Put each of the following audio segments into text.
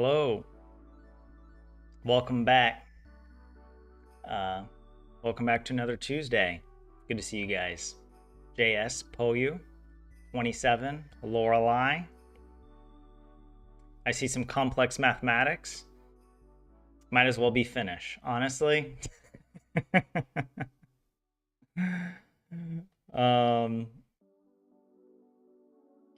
Hello, welcome back. Uh, Welcome back to another Tuesday. Good to see you guys. JS Poyu, 27, Lorelei. I see some complex mathematics. Might as well be Finnish, honestly. um,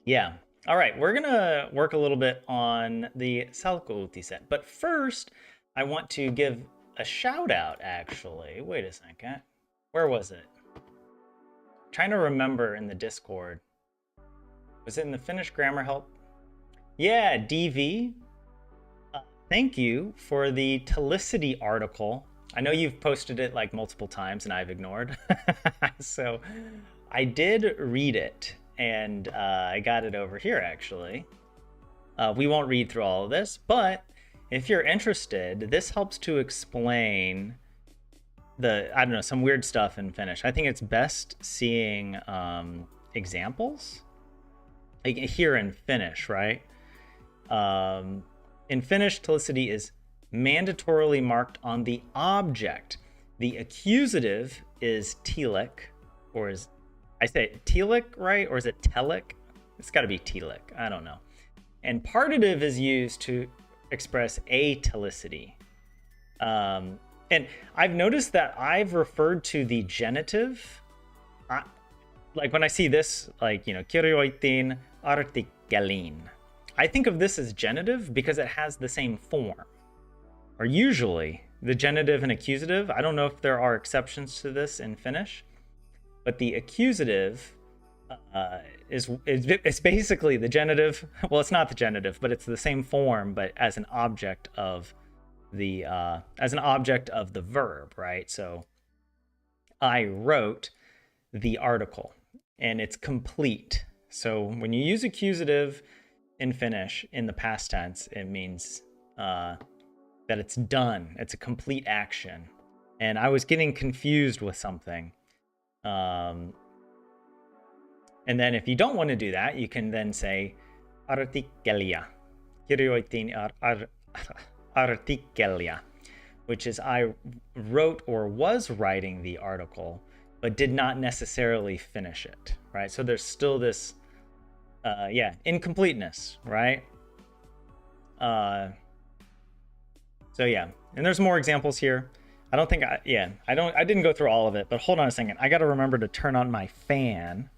yeah. All right, we're gonna work a little bit on the Salko-uutiset, but first, I want to give a shout out. Actually, wait a second. Where was it? Trying to remember in the Discord. Was it in the Finnish grammar help? Yeah, DV. Thank you for the Telicity article. I know you've posted it like multiple times and I've ignored. So I did read it and I got it over here actually. We won't read through all of this, but if you're interested, this helps to explain I don't know, some weird stuff in Finnish. I think it's best seeing examples like here in Finnish, right? In Finnish, telicity is mandatorily marked on the object. The accusative is telic, or is I say telic, right? Or is it telic? It's got to be telic. I don't know. And partitive is used to express atelicity. And I've noticed that I've referred to the genitive, like when I see this, like, kirjoitin artikkelin. I think of this as genitive because it has the same form. Or usually, the genitive and accusative, I don't know if there are exceptions to this in Finnish, but the accusative is basically the genitive. Well, it's not the genitive, but it's the same form, but as an object of the verb, right? So I wrote the article and it's complete. So when you use accusative in Finnish in the past tense, it means that it's done. It's a complete action. And I was getting confused with something. And then if you don't want to do that, you can then say artikkelia. Kirjoitin artikkelia, which is I wrote or was writing the article, but did not necessarily finish it, right? So there's still this, incompleteness, right? So yeah, and there's more examples here. I didn't go through all of it, but hold on a second. I got to remember to turn on my fan.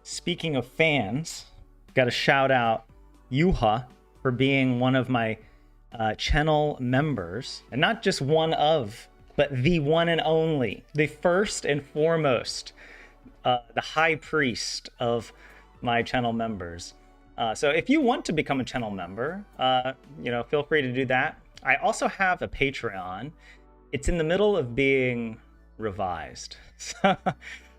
Speaking of fans, got to shout out Yuha for being one of my channel members, and not just one of, but the one and only, the first and foremost, the high priest of my channel members. So if you want to become a channel member, feel free to do that. I also have a Patreon. It's in the middle of being revised.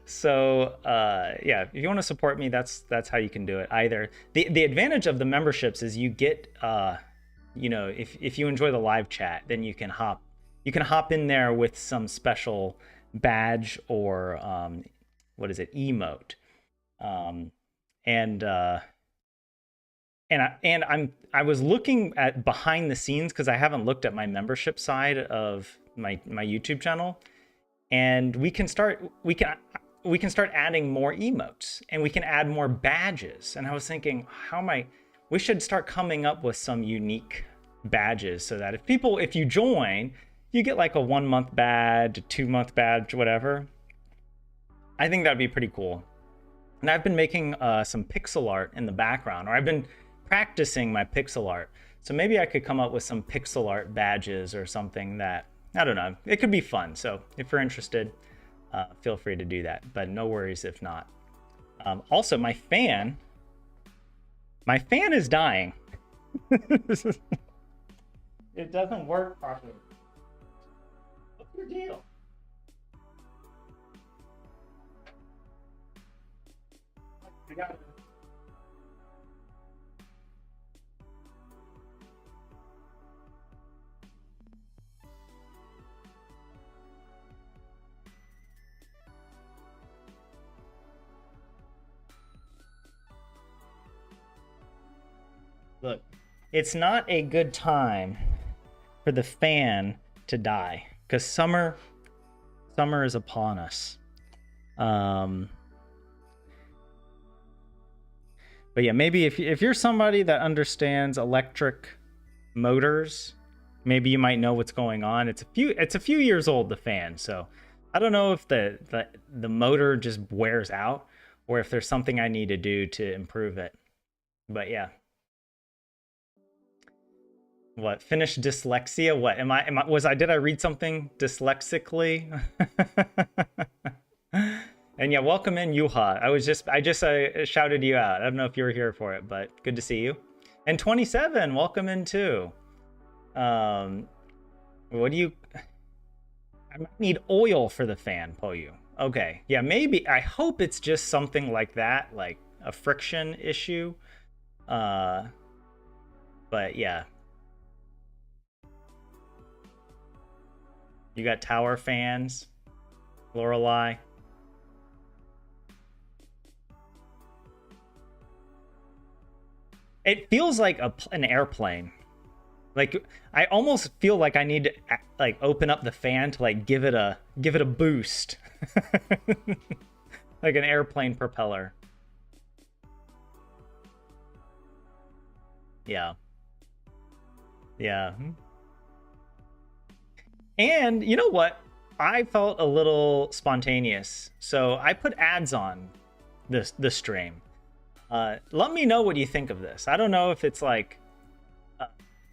So if you want to support me, that's how you can do it. Either the advantage of the memberships is you get if you enjoy the live chat, then you can hop in there with some special badge or emote. I was looking at behind the scenes because I haven't looked at my membership side of my YouTube channel, and we can start adding more emotes and we can add more badges. And I was thinking, we should start coming up with some unique badges so that if you join, you get like a 1 month badge, a 2 month badge, whatever. I think that'd be pretty cool. And I've been making some pixel art in the background, or I've been practicing my pixel art. So maybe I could come up with some pixel art badges or something that, I don't know, it could be fun. So if you're interested, feel free to do that, but no worries if not. Also, my fan is dying. It doesn't work properly. What's your deal? I got it. Look, it's not a good time for the fan to die because summer is upon us. But yeah, maybe if you're somebody that understands electric motors, maybe you might know what's going on. It's a few years old, the fan, so I don't know if the motor just wears out or if there's something I need to do to improve it. But yeah. What, Finnish dyslexia? What am I did I read something dyslexically? And yeah, welcome in, Yuha. I just shouted you out. I don't know if you were here for it, but good to see you. And 27, welcome in too. What do you? I might need oil for the fan, Poyu. Okay, yeah, maybe. I hope it's just something like that, like a friction issue. But yeah. You got tower fans, Lorelei. It feels like an airplane. Like I almost feel like I need to like open up the fan to like give it a boost, like an airplane propeller. Yeah, yeah. And you know what? I felt a little spontaneous, so I put ads on this stream. Let me know what you think of this. I don't know if it's like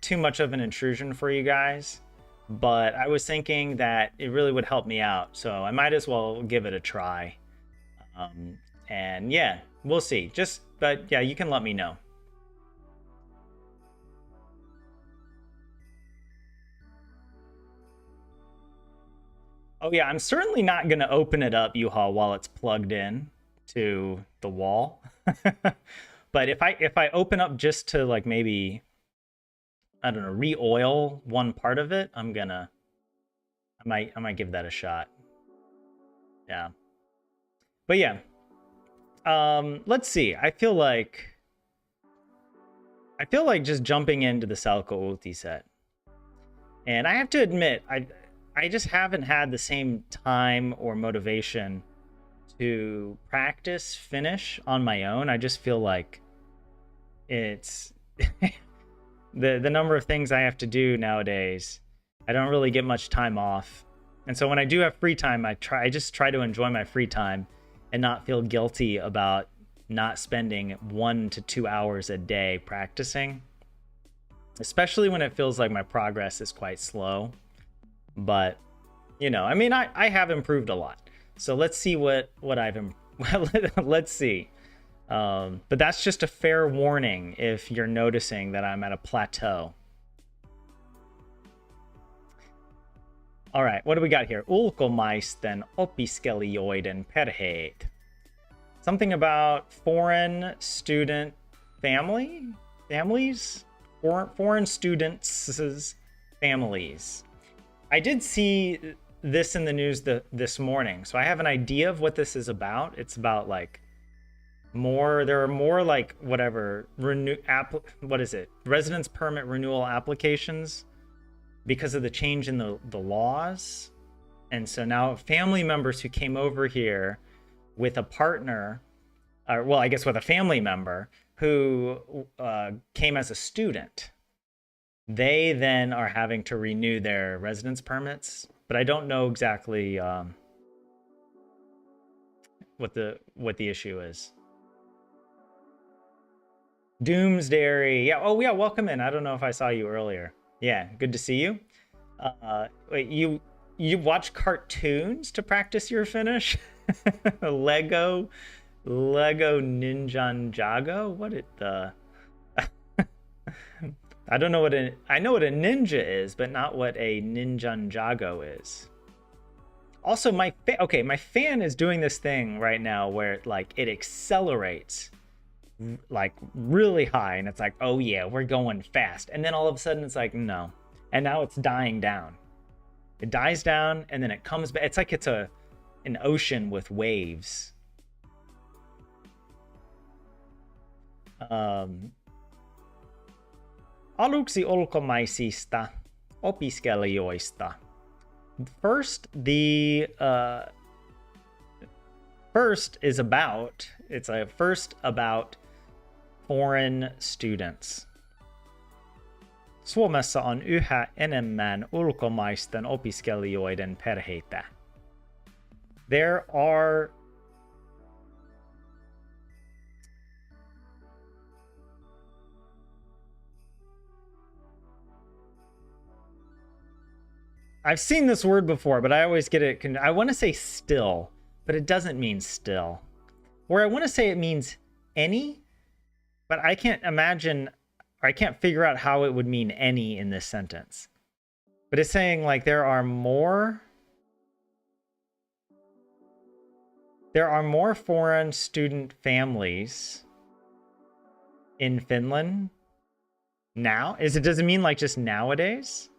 too much of an intrusion for you guys, but I was thinking that it really would help me out, so I might as well give it a try. And yeah, we'll see. But yeah, you can let me know. Oh yeah, I'm certainly not gonna open it up, Yuha, while it's plugged in to the wall. But if I open up just to like maybe, I don't know, re-oil one part of it, I might give that a shot. Yeah. But yeah. Let's see. I feel like just jumping into the Salko set. And I have to admit, I just haven't had the same time or motivation to practice Finnish on my own. I just feel like it's the number of things I have to do nowadays. I don't really get much time off. And so when I do have free time, I just try to enjoy my free time and not feel guilty about not spending 1 to 2 hours a day practicing, especially when it feels like my progress is quite slow. But you know, I mean, I have improved a lot, so let's see what I've let's see. But that's just a fair warning if you're noticing that I'm at a plateau. All right, what do we got here? Ulkomaisten opiskelijoiden perheet. Something about foreign student families, foreign students' families. I did see this in the news this morning, so I have an idea of what this is about. It's about like there are more like whatever residence permit renewal applications because of the change in the laws. And so now family members who came over here with a partner, or well, I guess with a family member who came as a student, they then are having to renew their residence permits, but I don't know exactly what the issue is. Doomsday. Yeah. Oh yeah. Welcome in. I don't know if I saw you earlier. Yeah. Good to see you. Wait, you watch cartoons to practice your Finnish? Lego Ninjago? What it the? I don't know I know what a ninja is, but not what a Ninjago is. Also, my fan is doing this thing right now where it accelerates like really high, and it's like, oh yeah, we're going fast, and then all of a sudden it's like, no, and now it's dying down. It dies down, and then it comes back. It's like it's an ocean with waves. Aluksi ulkomaisista opiskelijoista. First, first is about, it's a first about foreign students. Suomessa on yhä enemmän ulkomaisten opiskelijoiden perheitä. There are I've seen this word before, but I always get it. I want to say still, but it doesn't mean still. Or I want to say it means any, but I can't imagine, or I can't figure out how it would mean any in this sentence. But it's saying like there are more foreign student families in Finland now. Does it mean like just nowadays?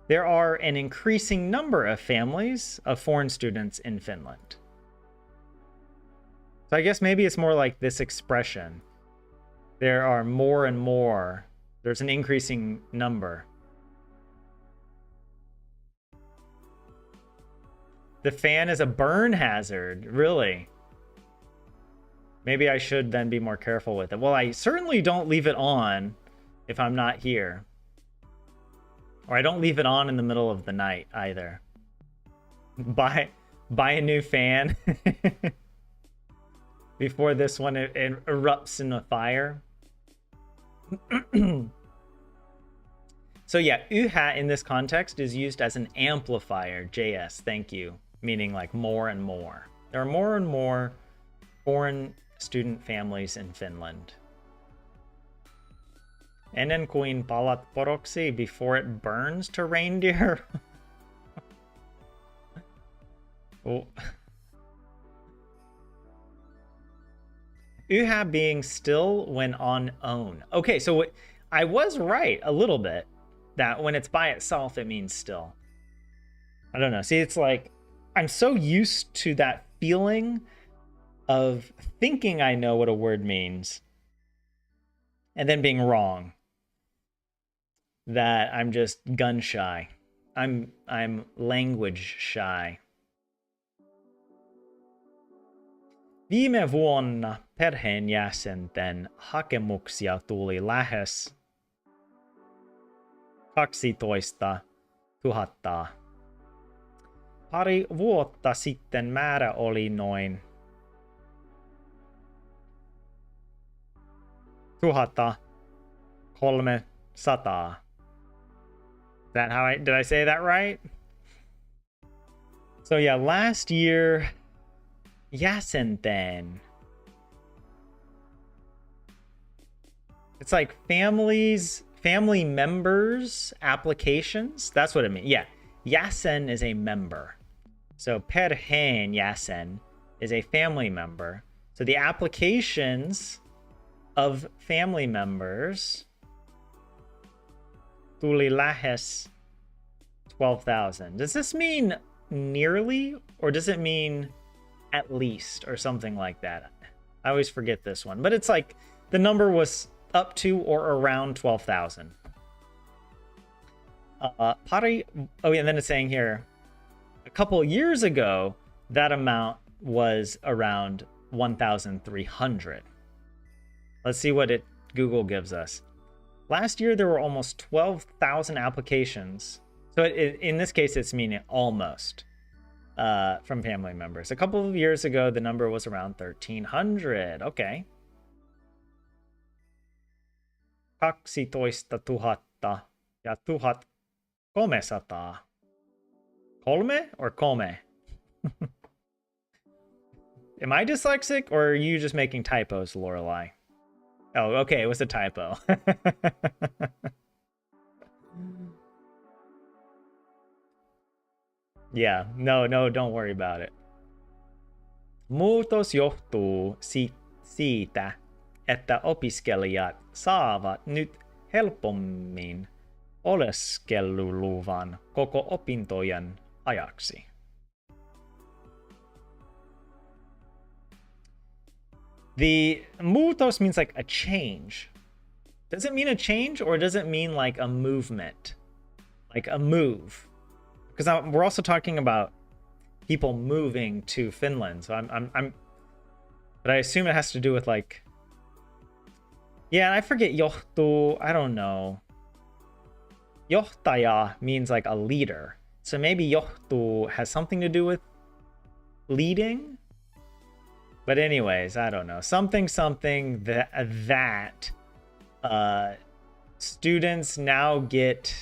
There are an increasing number of families of foreign students in Finland. So I guess maybe it's more like this expression. There are more and more. There's an increasing number. The fan is a burn hazard, really. Maybe I should then be more careful with it. Well, I certainly don't leave it on if I'm not here. Or I don't leave it on in the middle of the night either. Buy a new fan before this one it erupts in a fire. So yeah, yhä in this context is used as an amplifier, JS, thank you, meaning like more and more. There are more and more foreign student families in Finland. Ennen kuin palat poroksi, before it burns to reindeer. Oh. Yhä being still when on own. Okay, so I was right a little bit that when it's by itself, it means still. I don't know. See, it's like I'm so used to that feeling of thinking I know what a word means and then being wrong, that I'm just gun shy. I'm language shy. Viime vuonna perheenjäsenten hakemuksia tuli lähes 12 000. Pari vuotta sitten määrä oli noin 1300. Did I say that right? So yeah, last year, jäsenten. It's like family members, applications. That's what it means. Yeah, jäsen is a member. So perheenjäsen is a family member. So the applications of family members tuli lähes 12,000. Does this mean nearly, or does it mean at least, or something like that? I always forget this one, but it's like the number was up to or around 12,000. Pari, oh yeah, and then it's saying here, a couple years ago, that amount was around 1,300. Let's see what Google gives us. Last year, there were almost 12,000 applications. So in this case, it's meaning almost from family members. A couple of years ago, the number was around 1,300. Okay. 12,000 ja 1,300. Kolme or kome? Am I dyslexic, or are you just making typos, Lorelai? Oh, okay, it was a typo. Yeah, no, don't worry about it. Muutos johtuu siitä, että opiskelijat saavat nyt helpommin oleskeluluvan koko opintojen ajaksi. The muutos means like a change. Does it mean a change or does it mean like a movement? Like a move? Because we're also talking about people moving to Finland. So but I assume it has to do with like, yeah, I forget johto, I don't know. Johtaja means like a leader. So maybe johto has something to do with leading? But anyways, I don't know. Something that students now get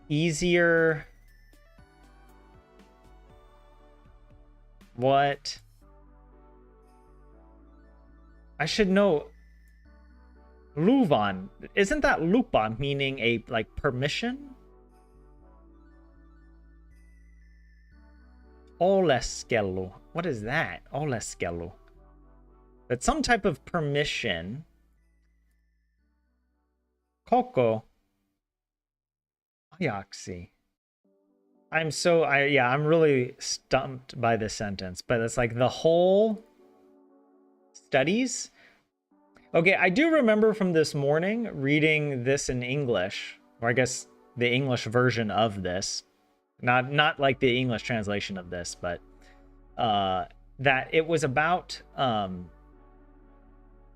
easier. What? I should know. Luvan. Isn't that lupa meaning a like permission? Oleskelu. What is that? Oleskelu. That's some type of permission. Koko. Ajaxi. I'm really stumped by this sentence, but it's like the whole studies. Okay, I do remember from this morning reading this in English, or I guess the English version of this, not like the English translation of this, but that it was about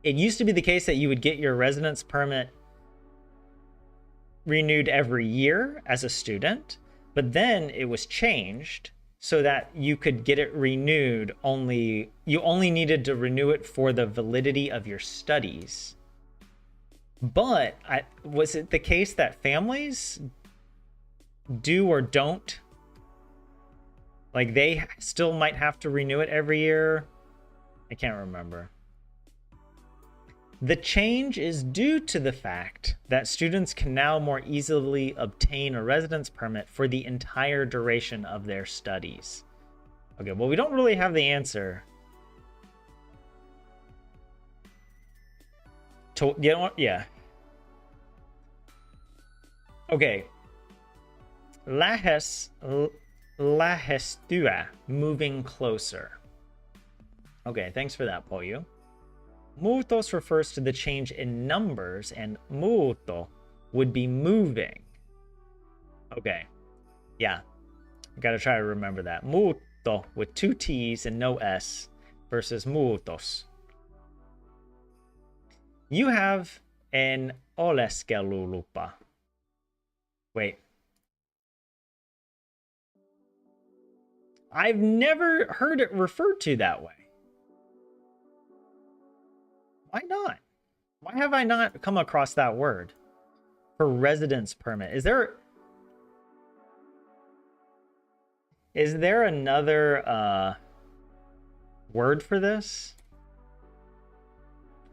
it used to be the case that you would get your residence permit renewed every year as a student, but then it was changed so that you could get it renewed you only needed to renew it for the validity of your studies. But was it the case that families do or don't? Like they still might have to renew it every year? I can't remember. The change is due to the fact that students can now more easily obtain a residence permit for the entire duration of their studies. Okay, well, we don't really have the answer. Yeah. Okay. Lähestyä, moving closer. Okay, thanks for that, Poyu. Muutos refers to the change in numbers, and muuto would be moving. Okay. Yeah. I gotta try to remember that. Muuto with 2 T's and no S versus muutos. You have an oleskelulupa. Wait. I've never heard it referred to that way. Why not? Why have I not come across that word for residence permit? Is there another word for this?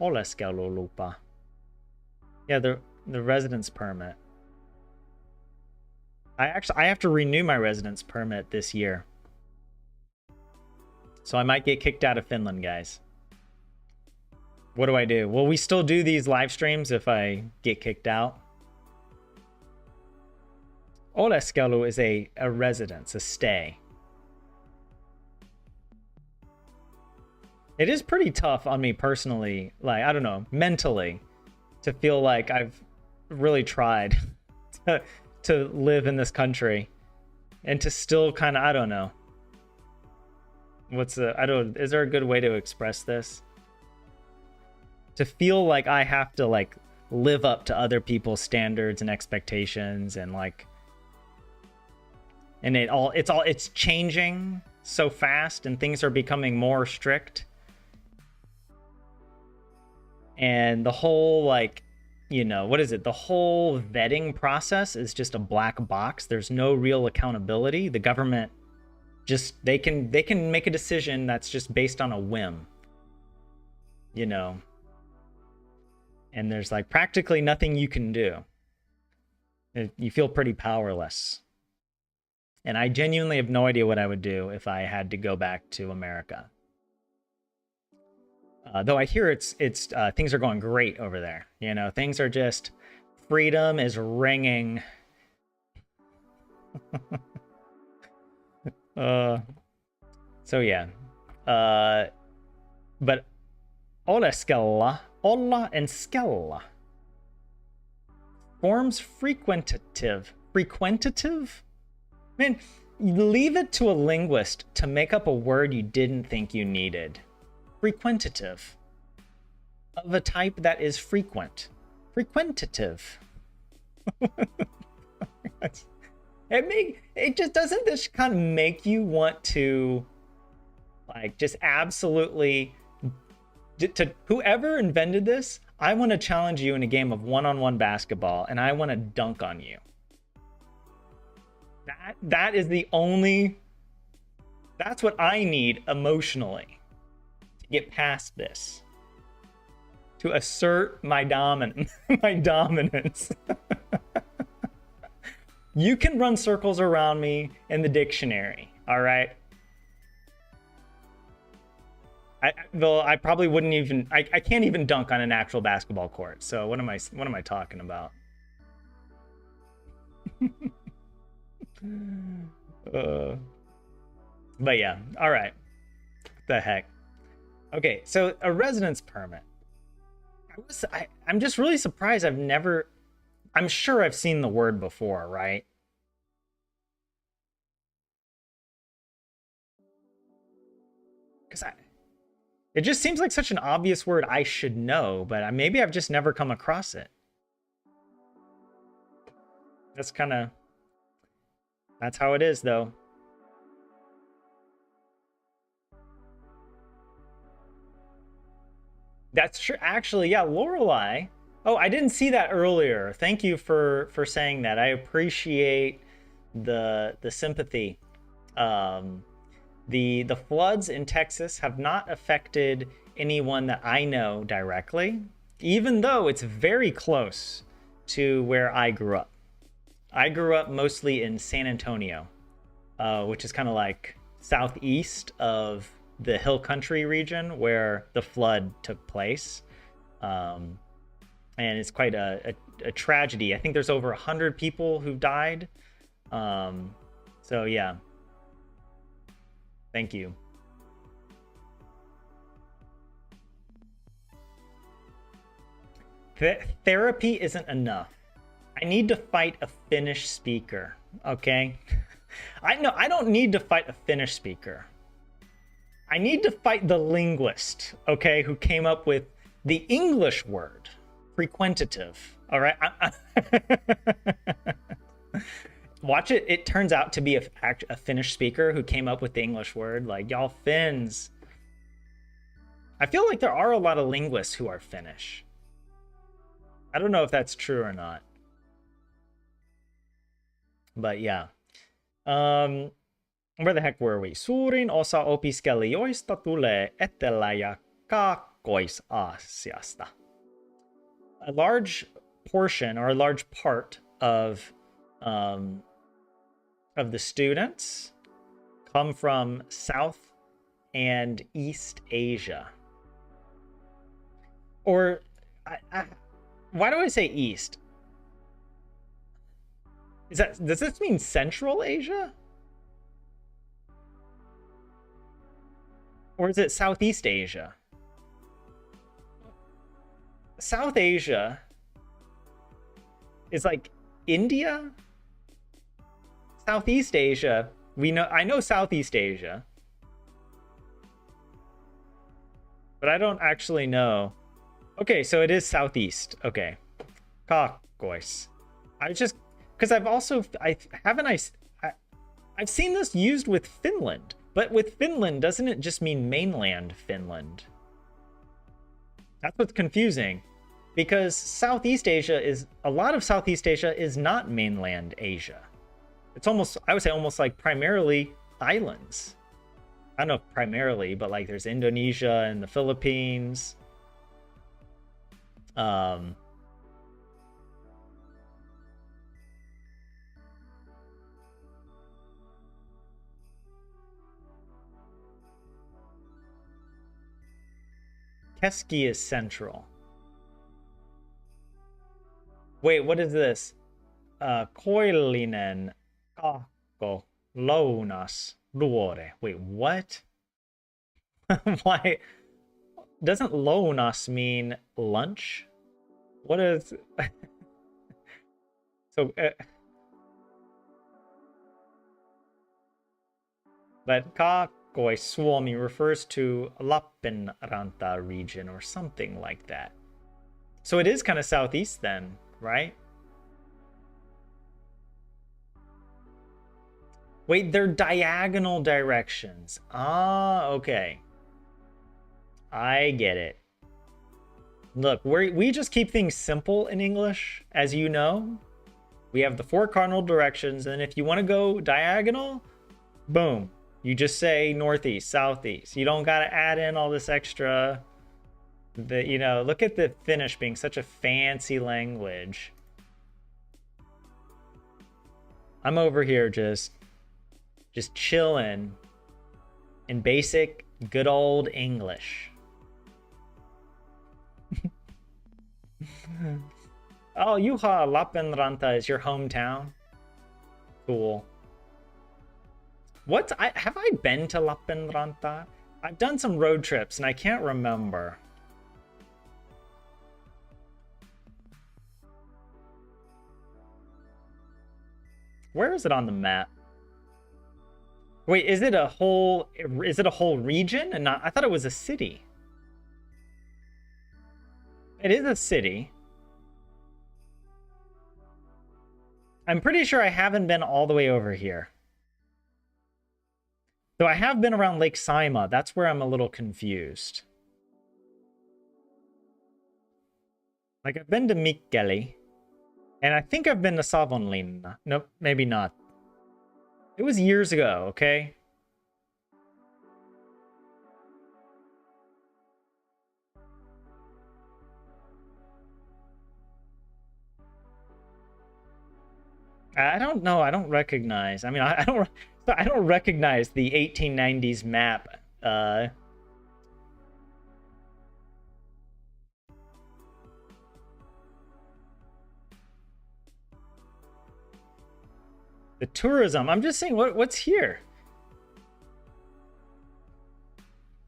Oleskelulupa. Yeah, the residence permit. I have to renew my residence permit this year. So I might get kicked out of Finland, guys. What do I do? Will we still do these live streams if I get kicked out? Oleskelu is a residence, a stay. It is pretty tough on me personally, like, I don't know, mentally, to feel like I've really tried to live in this country and to still kind of, I don't know. Is there a good way to express this? To feel like I have to like live up to other people's standards and expectations, and like, and it's changing so fast and things are becoming more strict. And the whole like, you know, what is it? The whole vetting process is just a black box. There's no real accountability. The government just, they can make a decision that's just based on a whim, you know. And there's like practically nothing you can do. You feel pretty powerless. And I genuinely have no idea what I would do if I had to go back to America. Though I hear it's things are going great over there. You know, things are just, freedom is ringing. So yeah. But Oleskella olla and skella. Forms frequentative. Frequentative? Man, leave it to a linguist to make up a word you didn't think you needed. Frequentative. Of a type that is frequent. Frequentative. It just doesn't this kind of make you want to like just absolutely to whoever invented this, I want to challenge you in a game of one-on-one basketball and I want to dunk on you. That is the only that's what I need emotionally to get past this. To assert my my dominance. You can run circles around me in the dictionary, all right? I probably wouldn't even I can't even dunk on an actual basketball court. So what am I talking about? But yeah, all right. What the heck? Okay, so a residence permit. I'm just really surprised I'm sure I've seen the word before, right? Because it just seems like such an obvious word I should know, but maybe I've just never come across it. That's how it is, though. That's true. Actually, yeah, Lorelei. Oh, I didn't see that earlier. Thank you for saying that. I appreciate the sympathy. The floods in Texas have not affected anyone that I know directly, even though it's very close to where I grew up. I grew up mostly in San Antonio, which is kind of like southeast of the Hill Country region where the flood took place. And it's quite a tragedy. I think there's over 100 people who've died. So yeah. Thank you. Therapy isn't enough. I need to fight a Finnish speaker, okay? I don't need to fight a Finnish speaker. I need to fight the linguist, okay, who came up with the English word, frequentative, all right? Watch it. It turns out to be a Finnish speaker who came up with the English word. Like, y'all Finns. I feel like there are a lot of linguists who are Finnish. I don't know if that's true or not. But yeah. Where the heck were we? Suurin osa opiskelijoista tulee Etelä- ja Kaakkois-Aasiasta. A large portion or a large part of the students come from South and East Asia. Or why do I say East? Does this mean Central Asia? Or is it Southeast Asia? South Asia is like India? Southeast Asia, I know Southeast Asia. But I don't actually know. Okay, so it is Southeast. Okay. Kaakkois. Because I've seen this used with Finland. But with Finland, doesn't it just mean mainland Finland? That's what's confusing. Because a lot of Southeast Asia is not mainland Asia. It's I would say almost like primarily islands. I don't know if primarily, but like there's Indonesia and the Philippines. Keski is central. Wait, what is this? Koillinen, kaakko, lounas, luore. Wait, what? Why? doesn't lonas mean lunch? What is so? But Kakoi Suomi refers to Lappeenranta region or something like that. So it is kind of southeast then, right? Wait, they're diagonal directions. Ah, okay. I get it. Look, we just keep things simple in English, as you know. We have the 4 cardinal directions, and if you want to go diagonal, boom. You just say northeast, southeast. You don't got to add in all this extra. Look at the Finnish being such a fancy language. I'm over here just chilling in basic, good old English. Oh, Juha, Lappeenranta is your hometown? Cool. Have I been to Lappeenranta? I've done some road trips and I can't remember. Where is it on the map? Wait, is it a whole region and not? I thought it was a city. It is a city. I'm pretty sure I haven't been all the way over here. Though I have been around Lake Saima. That's where I'm a little confused. Like, I've been to Mikkeli. And I think I've been to Savonlinna. Nope, maybe not. It was years ago, okay? I don't know. I don't recognize. I mean, I don't recognize the 1890s map. The tourism. I'm just saying, what's here?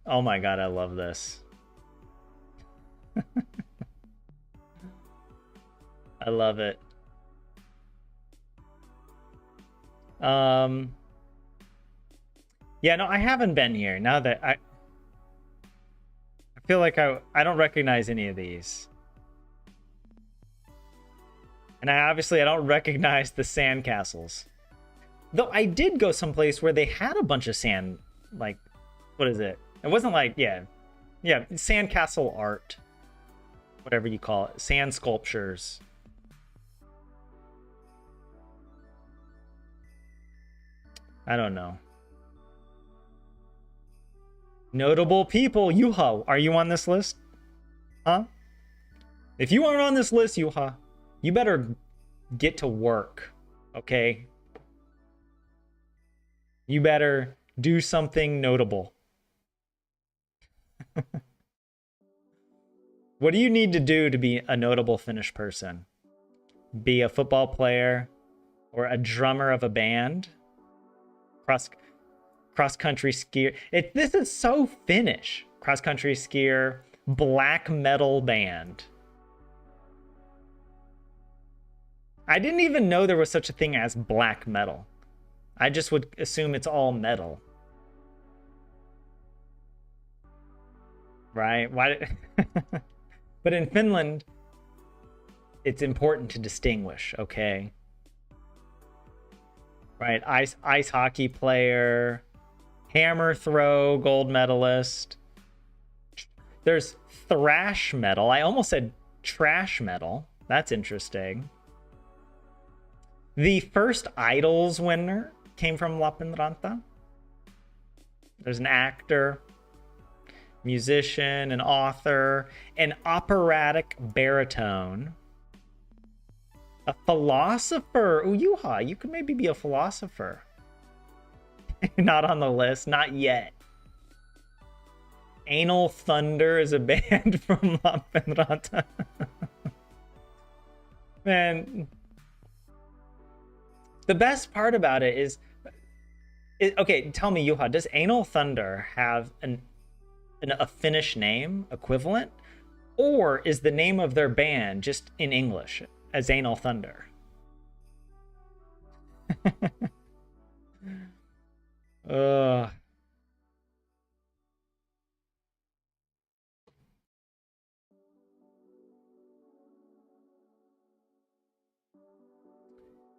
Oh my god, I love this. I love it. Yeah, no, I haven't been here. Now that I feel like I don't recognize any of these. And I don't recognize the sand castles. Though I did go someplace where they had a bunch of sand, like, what is it? It wasn't like, yeah, sandcastle art, whatever you call it, sand sculptures. I don't know. Notable people, Juha, are you on this list? Huh? If you aren't on this list, Juha, you better get to work, okay? You better do something notable. What do you need to do to be a notable Finnish person? Be a football player or a drummer of a band? Cross-country skier. This is so Finnish. Cross-country skier, black metal band. I didn't even know there was such a thing as black metal. I just would assume it's all metal. Right? Why? But in Finland, it's important to distinguish, okay? Right? Ice hockey player, hammer throw gold medalist. There's thrash metal. I almost said trash metal. That's interesting. The first Idols winner came from Lappeenranta. There's an actor, musician, an author, an operatic baritone, a philosopher. Ooh, Juha, you could maybe be a philosopher. Not on the list, not yet. Anal Thunder is a band from Lappeenranta. Man, the best part about it is, okay, tell me, Juha, does Anal Thunder have a Finnish name equivalent, or is the name of their band just in English as Anal Thunder? uh,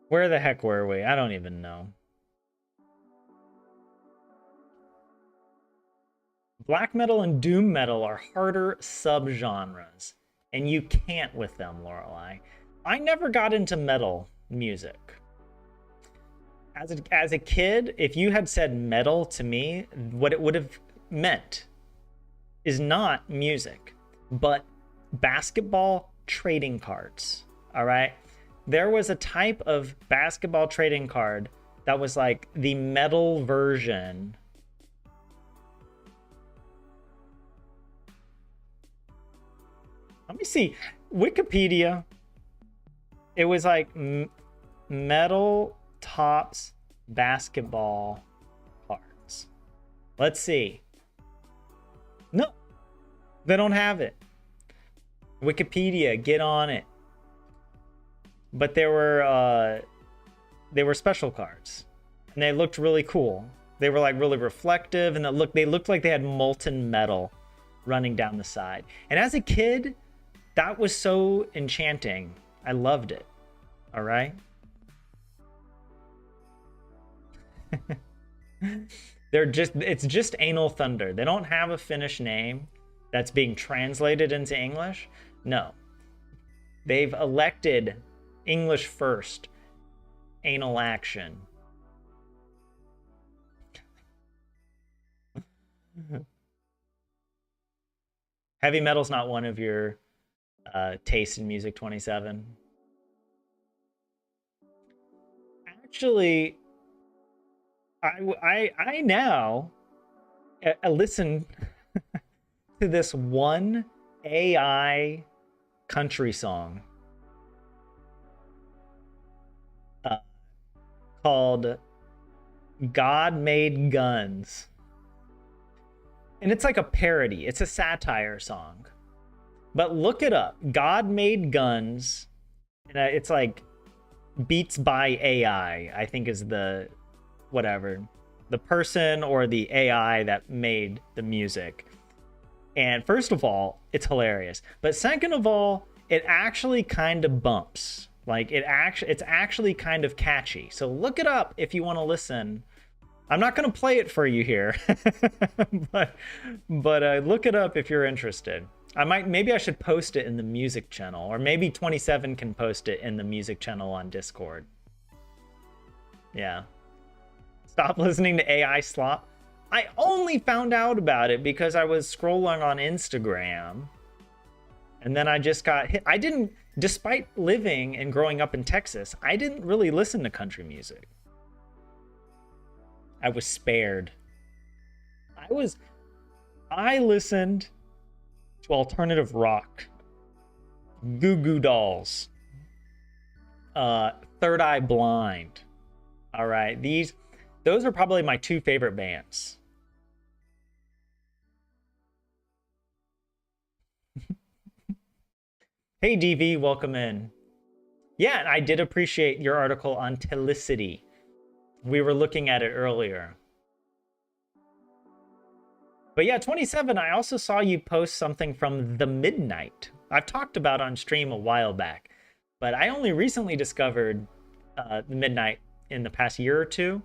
where the heck were we? I don't even know. Black metal and doom metal are harder subgenres, and you can't with them, Lorelei. I never got into metal music. As a kid, if you had said metal to me, what it would have meant is not music, but basketball trading cards. All right? There was a type of basketball trading card that was like the metal version. Let me see. Wikipedia. It was like metal tops basketball cards. Let's see. No, they don't have it. Wikipedia, get on it. But they were special cards, and they looked really cool. They were like really reflective, and they looked like they had molten metal running down the side. And as a kid, that was so enchanting. I loved it. All right. It's just Anal Thunder. They don't have a Finnish name that's being translated into English. No. They've elected English first. Anal action. Heavy metal's not one of your taste in music, 27. Actually, I now listen to this one AI country song called God Made Guns. And it's like a parody. It's a satire song. But look it up. God Made Guns. And it's like beats by AI, I think is the whatever. The person or the AI that made the music. And first of all, it's hilarious. But second of all, it actually kind of bumps. Like it's actually kind of catchy. So look it up if you want to listen. I'm not going to play it for you here, but look it up if you're interested. Maybe I should post it in the music channel, or maybe 27 can post it in the music channel on Discord. Yeah. Stop listening to AI slop. I only found out about it because I was scrolling on Instagram, and then I just got hit. Despite living and growing up in Texas, I didn't really listen to country music. I was spared. I listened to alternative rock, Goo Goo Dolls, Third Eye Blind. All right, those are probably my two favorite bands. Hey DV, welcome in. Yeah, and I did appreciate your article on telicity. We were looking at it earlier. But yeah, 27, I also saw you post something from The Midnight. I've talked about on stream a while back, but I only recently discovered The Midnight in the past year or two.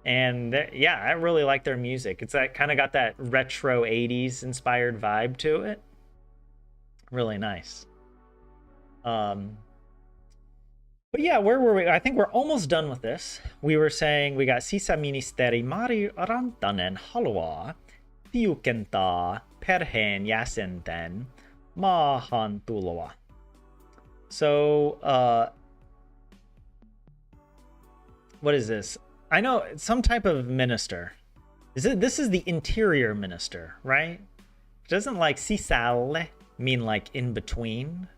And yeah, I really like their music. It's like kind of got that retro 80s inspired vibe to it. Really nice. But yeah, where were we? I think we're almost done with this. We were saying we got sisäministeri Mari Rantanen haluaa tiukentaa perheen jäsenten maahantuloa. So, what is this? I know some type of minister. This is the interior minister, right? Doesn't like sisälle mean like in between?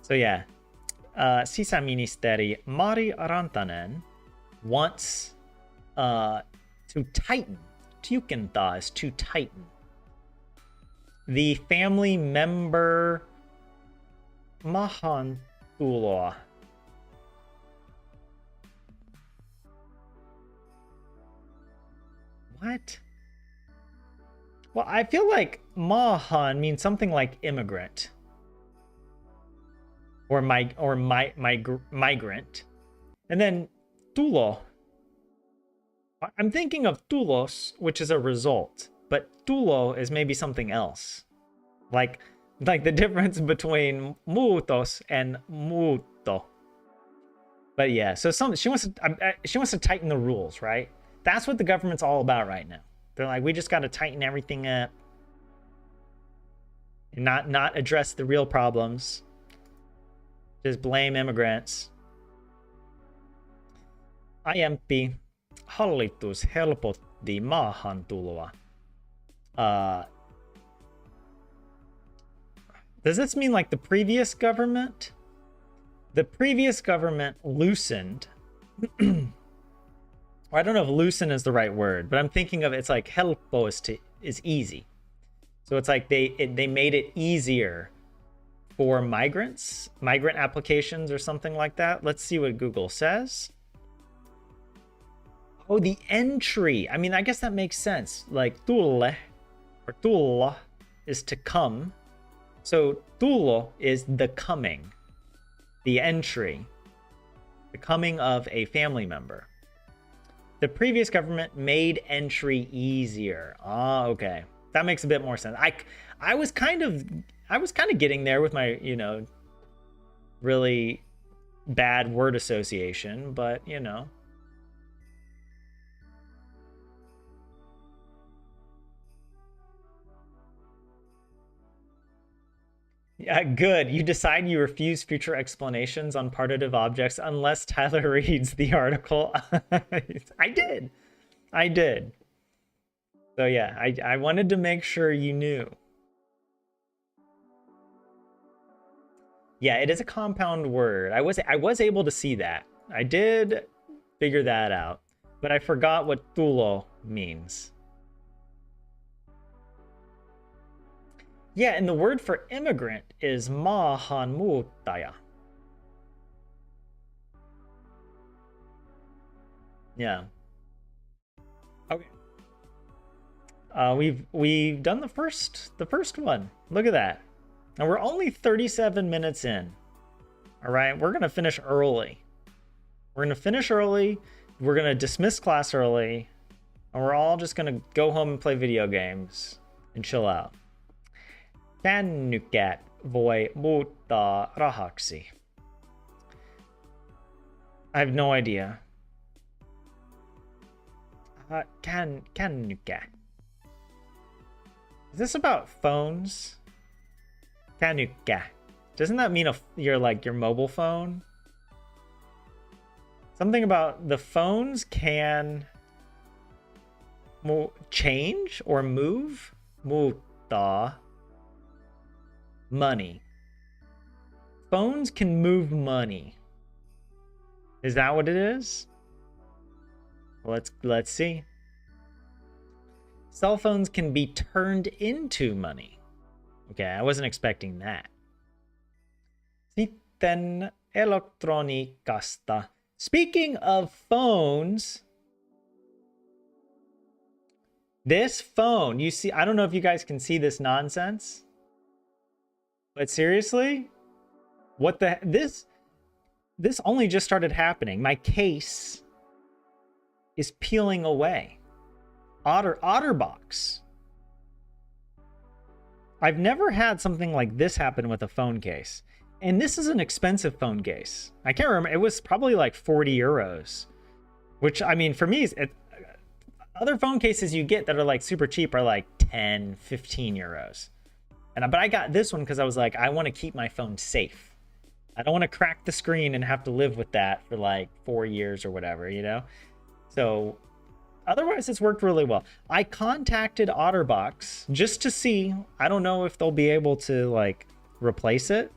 So yeah. Sisäministeri Mari Rantanen wants to tighten Tukentha is to tighten. The family member Mahantuloa. What? Well, I feel like Mahan means something like immigrant. Or migrant. And then Tulo. I'm thinking of Tulos, which is a result. But Tulo is maybe something else. Like the difference between mutos and muto. But yeah, so she wants to tighten the rules, right? That's what the government's all about right now. They're like, we just got to tighten everything up and not address the real problems. Just blame immigrants. Aiempi hallitus helpotti maahantuloa. Does this mean like the previous government? The previous government loosened. I don't know if loosen is the right word, but I'm thinking of it's like helppo is easy. So it's like they made it easier for migrant applications or something like that. Let's see what Google says. Oh, the entry. I mean, I guess that makes sense. Like tulle or tulla is to come. So tulo is the coming, the entry, the coming of a family member. The previous government made entry easier. Ah, okay. That makes a bit more sense. I was kind of getting there with my, really bad word association, but Yeah, good. You decide you refuse future explanations on partitive objects unless Tyler reads the article. I did. So yeah, I wanted to make sure you knew. Yeah, it is a compound word. I was able to see that. I did figure that out, but I forgot what tulo means. Yeah, and the word for immigrant is maahanmuuttaja. Yeah. Okay. We've done the first one. Look at that. And we're only 37 minutes in. All right, we're gonna finish early. We're gonna dismiss class early, and we're all just gonna go home and play video games and chill out. Kännykät voi muuttaa rahaksi. I have no idea. Kännykkä. Is this about phones? Kännykkä. Doesn't that mean your mobile phone? Something about the phones can change or move? Muuttaa. Money. Phones can move money. Is that what it is? Let's see. Cell phones can be turned into money. Okay, I wasn't expecting that. Sitten elektroniikasta. Speaking of phones, this phone, you see, I don't know if you guys can see this nonsense. But seriously, this only just started happening. My case is peeling away. OtterBox. I've never had something like this happen with a phone case. And this is an expensive phone case. I can't remember. It was probably like 40 euros. Which, I mean, for me, other phone cases you get that are like super cheap are like 10, 15 euros. But I got this one because I was like, I want to keep my phone safe. I don't want to crack the screen and have to live with that for like 4 years or whatever, So otherwise, it's worked really well. I contacted OtterBox just to see. I don't know if they'll be able to like replace it.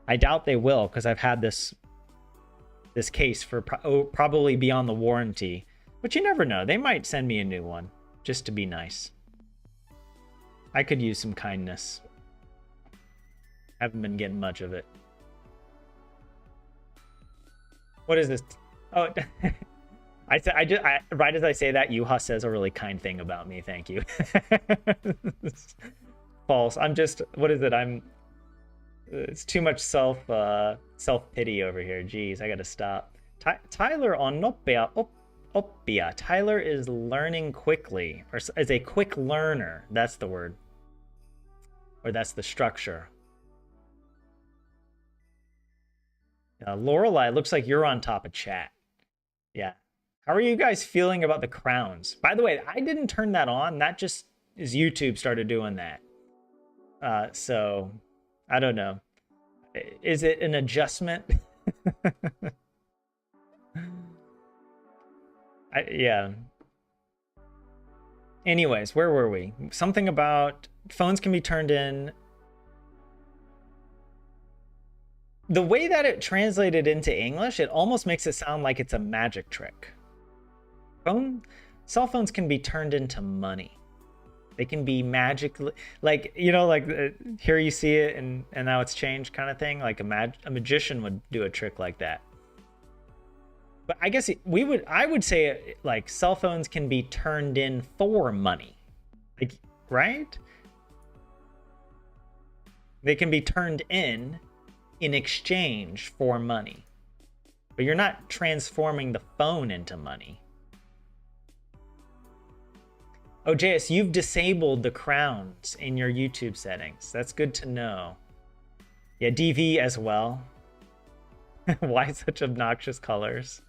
I doubt they will because I've had this case for probably beyond the warranty. But you never know. They might send me a new one just to be nice. I could use some kindness. Haven't been getting much of it. What is this? Oh, right as I say that, Yuha says a really kind thing about me. Thank you. False. I'm just, what is it? It's too much self pity over here. Jeez, I gotta stop. Tyler on Oppia. Tyler is learning quickly, or is a quick learner. That's the word. Or that's the structure. Lorelei, looks like you're on top of chat. Yeah. How are you guys feeling about the crowns? By the way, I didn't turn that on. That just is YouTube started doing that. So I don't know. Is it an adjustment? Yeah. Anyways, where were we? Something about phones can be turned in. The way that it translated into English, it almost makes it sound like it's a magic trick. Cell phones can be turned into money. They can be magically, like, you know, like here you see it and now it's changed kind of thing. Like a magician would do a trick like that. But I guess I would say like cell phones can be turned in for money, like, right? They can be turned in exchange for money, but you're not transforming the phone into money. Oh, JS, you've disabled the crowns in your YouTube settings. That's good to know. Yeah, DV as well. Why such obnoxious colors?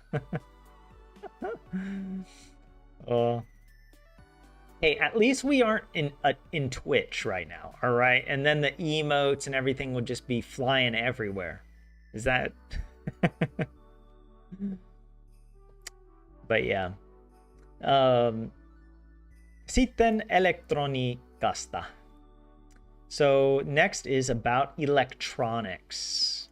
Oh. Hey, at least we aren't in Twitch right now, all right? And then the emotes and everything would just be flying everywhere. Is that? But yeah. Sitten elektroniikasta. So next is about electronics.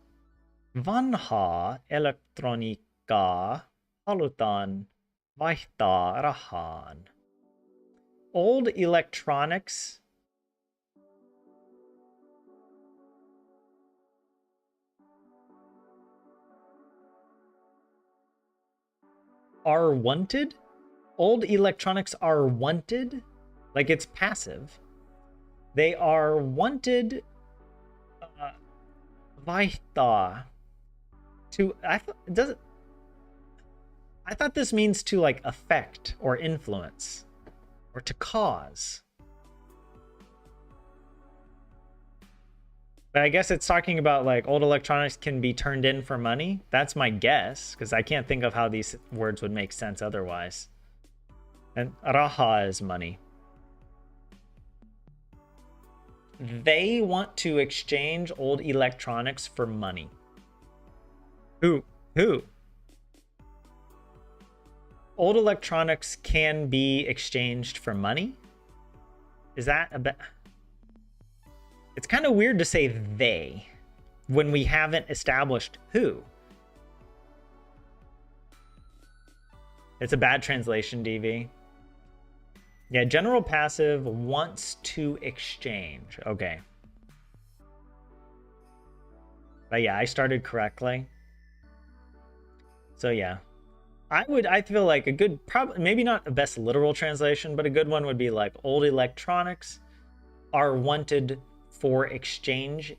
Vanhaa elektroniikkaa halutaan vaihtaa rahaan. Old electronics are wanted? Old electronics are wanted? Like it's passive. They are wanted vaihtaa. I thought this means to like affect or influence or to cause. But I guess it's talking about like old electronics can be turned in for money. That's my guess, because I can't think of how these words would make sense otherwise. And raha is money. They want to exchange old electronics for money. Who? Old electronics can be exchanged for money? Is that a bit? It's kind of weird to say they when we haven't established who. It's a bad translation, DV. Yeah, general passive wants to exchange. Okay. But yeah, I started correctly. So yeah. I feel like a good, probably maybe not the best literal translation, but a good one would be like old electronics are wanted for exchange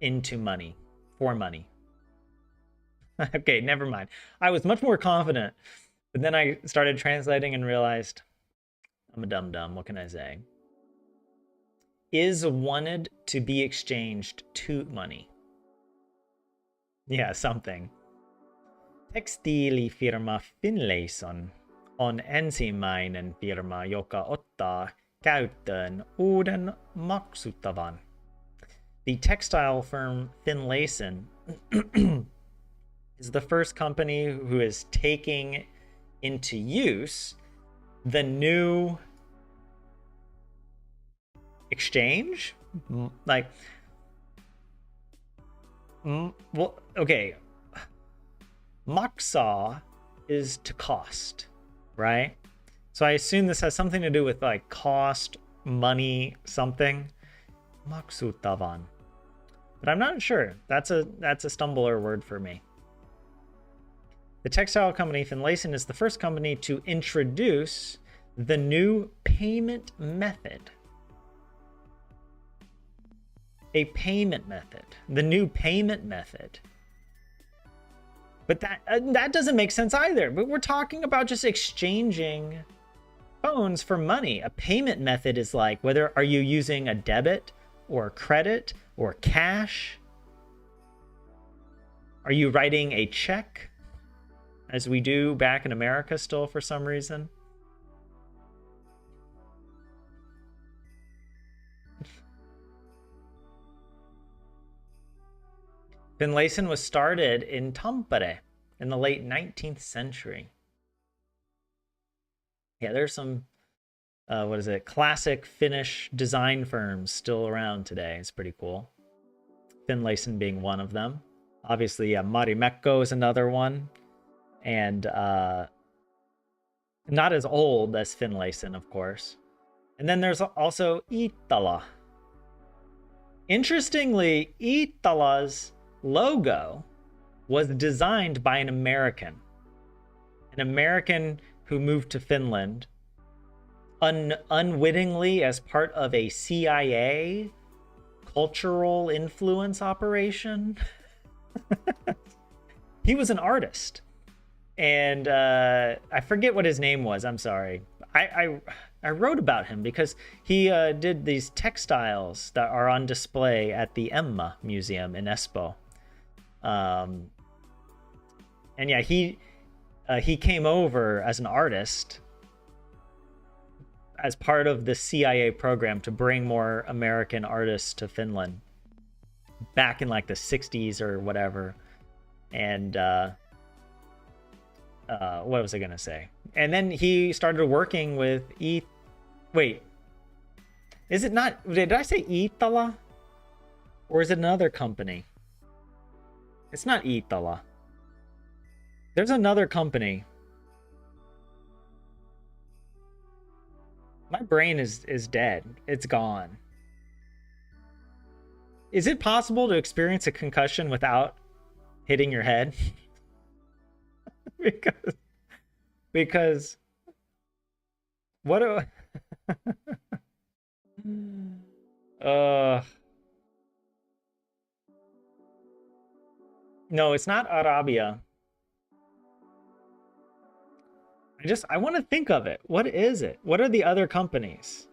into money, for money. Okay, never mind. I was much more confident, but then I started translating and realized I'm a dum-dum. What can I say? Is wanted to be exchanged to money. Yeah, something. Tekstiilifirma Finlayson on ensimmäinen firma, joka ottaa käyttöön uuden maksutavan. The textile firm Finlayson is the first company who is taking into use the new exchange? Like, well, okay. Maksa is to cost, right? So I assume this has something to do with like cost, money, something. Maksutavan. But I'm not sure. That's a stumbler word for me. The textile company Finlayson is the first company to introduce the new payment method. A payment method. The new payment method. But that doesn't make sense either. But we're talking about just exchanging phones for money. A payment method is like, whether are you using a debit or credit or cash? Are you writing a check, as we do back in America still for some reason? Finlayson was started in Tampere in the late 19th century. Yeah, there's some, what is it, classic Finnish design firms still around today. It's pretty cool. Finlayson being one of them. Obviously, Marimekko is another one. And not as old as Finlayson, of course. And then there's also Iittala. Interestingly, Iittala's logo was designed by an American who moved to Finland unwittingly as part of a CIA cultural influence operation. He was an artist, and I forget what his name was. I'm sorry. I wrote about him because he did these textiles that are on display at the Emma Museum in Espoo. And yeah, he came over as an artist as part of the CIA program to bring more American artists to Finland back in like the 60s or whatever. And what was I gonna say? And then he started working with wait, is it not, did I say Iittala? Or is it another company? It's not Iittala. There's another company. My brain is dead. It's gone. Is it possible to experience a concussion without hitting your head? because what do no, it's not Arabia. I want to think of it. What is it? What are the other companies?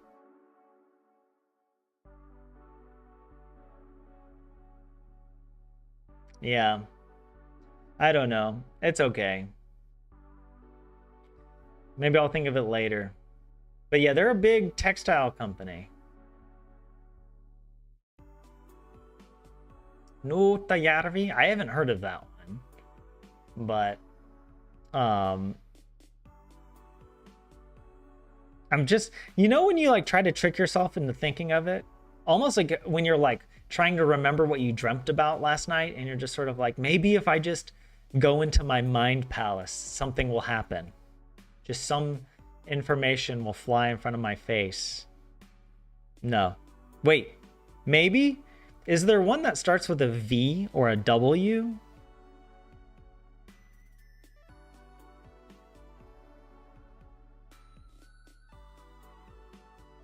Yeah. I don't know. It's okay. Maybe I'll think of it later. But yeah, they're a big textile company. Nuutajärvi? I haven't heard of that one. But I'm just, you know, when you like try to trick yourself into thinking of it, almost like when you're like trying to remember what you dreamt about last night, and you're just sort of like, maybe if I just go into my mind palace, something will happen. Just some information will fly in front of my face. No. Wait, maybe? Is there one that starts with a V or a W?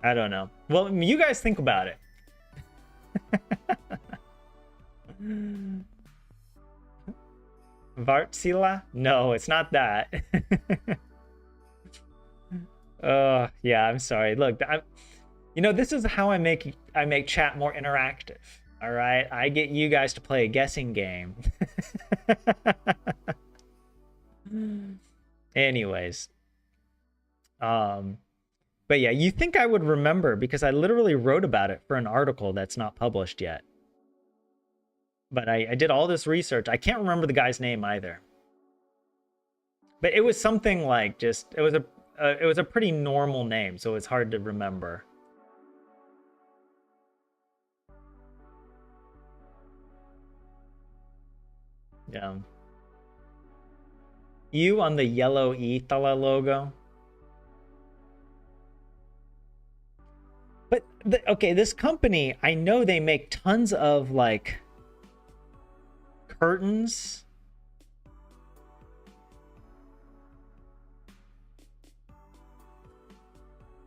I don't know. Well, you guys think about it. Vartsila? No, it's not that. Yeah, I'm sorry. Look, you know, this is how I make chat more interactive. All right, I get you guys to play a guessing game. Anyways, but yeah, you think I would remember because I literally wrote about it for an article that's not published yet. But I did all this research. I can't remember the guy's name either. But it was something like just, it was a pretty normal name, so it's hard to remember. Yeah. You on the yellow Iittala logo? But okay, this company, I know they make tons of like curtains.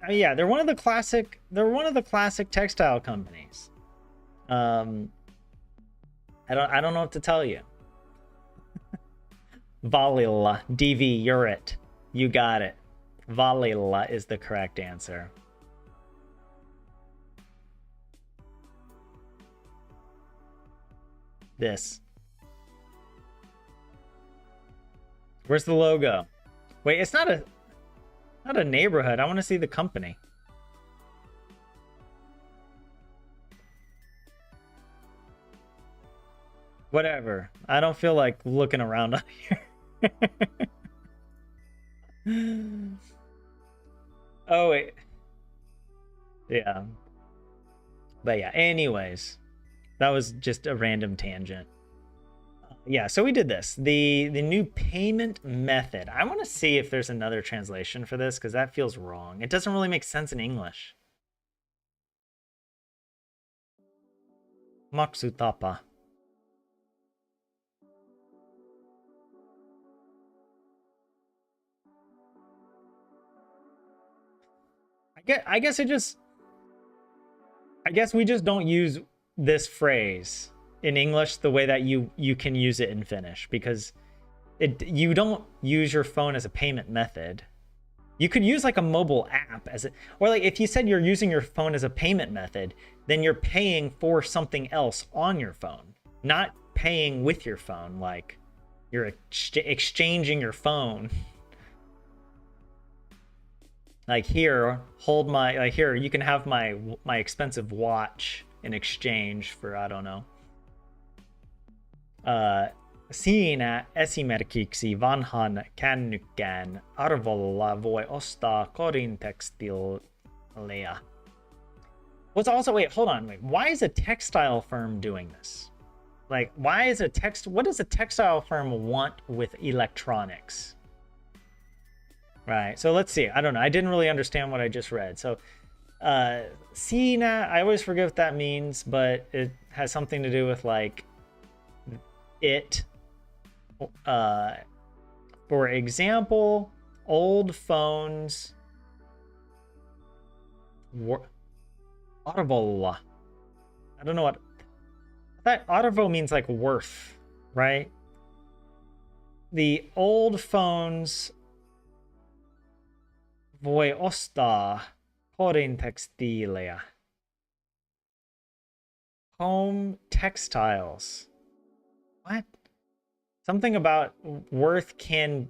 Yeah, they're one of the classic. They're one of the classic textile companies. Um, I don't know what to tell you. Valila, DV, you're it. You got it. Valila is the correct answer. This. Where's the logo? Wait, it's not a neighborhood. I want to see the company. Whatever. I don't feel like looking around on here. Oh wait. Yeah. But yeah, anyways. That was just a random tangent. Yeah, so we did this. The new payment method. I want to see if there's another translation for this because that feels wrong. It doesn't really make sense in English. Maksutapa. I guess we just don't use this phrase in English the way that you can use it in Finnish because you don't use your phone as a payment method. You could use like a mobile app as it, or like if you said you're using your phone as a payment method, then you're paying for something else on your phone, not paying with your phone. Like you're exchanging your phone. Like here, hold my, like here, you can have my expensive watch in exchange for, I don't know. Siinä esimerkiksi vanhan kännykän arvolla voi ostaa kodintekstiilejä. What's also, wait, hold on, wait, why is a textile firm doing this? Like, why is what does a textile firm want with electronics? Right, so let's see. I don't know. I didn't really understand what I just read. So, Sina, I always forget what that means, but it has something to do with like it. For example, old phones. Arvolla. I don't know what that arvo means, like worth, right? The old phones voi ostaa kodintekstiilejä. Home textiles. What? Something about worth can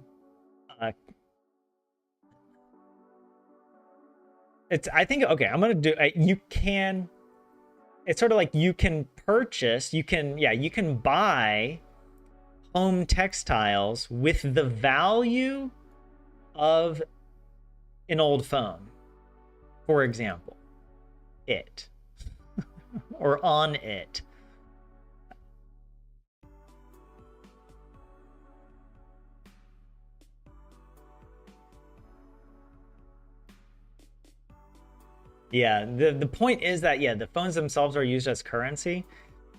it's, I think, okay, I'm gonna do, you can, it's sort of like you can purchase, you can, yeah, you can buy home textiles with the value of an old phone, for example, it or on it. Yeah, the point is that, yeah, the phones themselves are used as currency.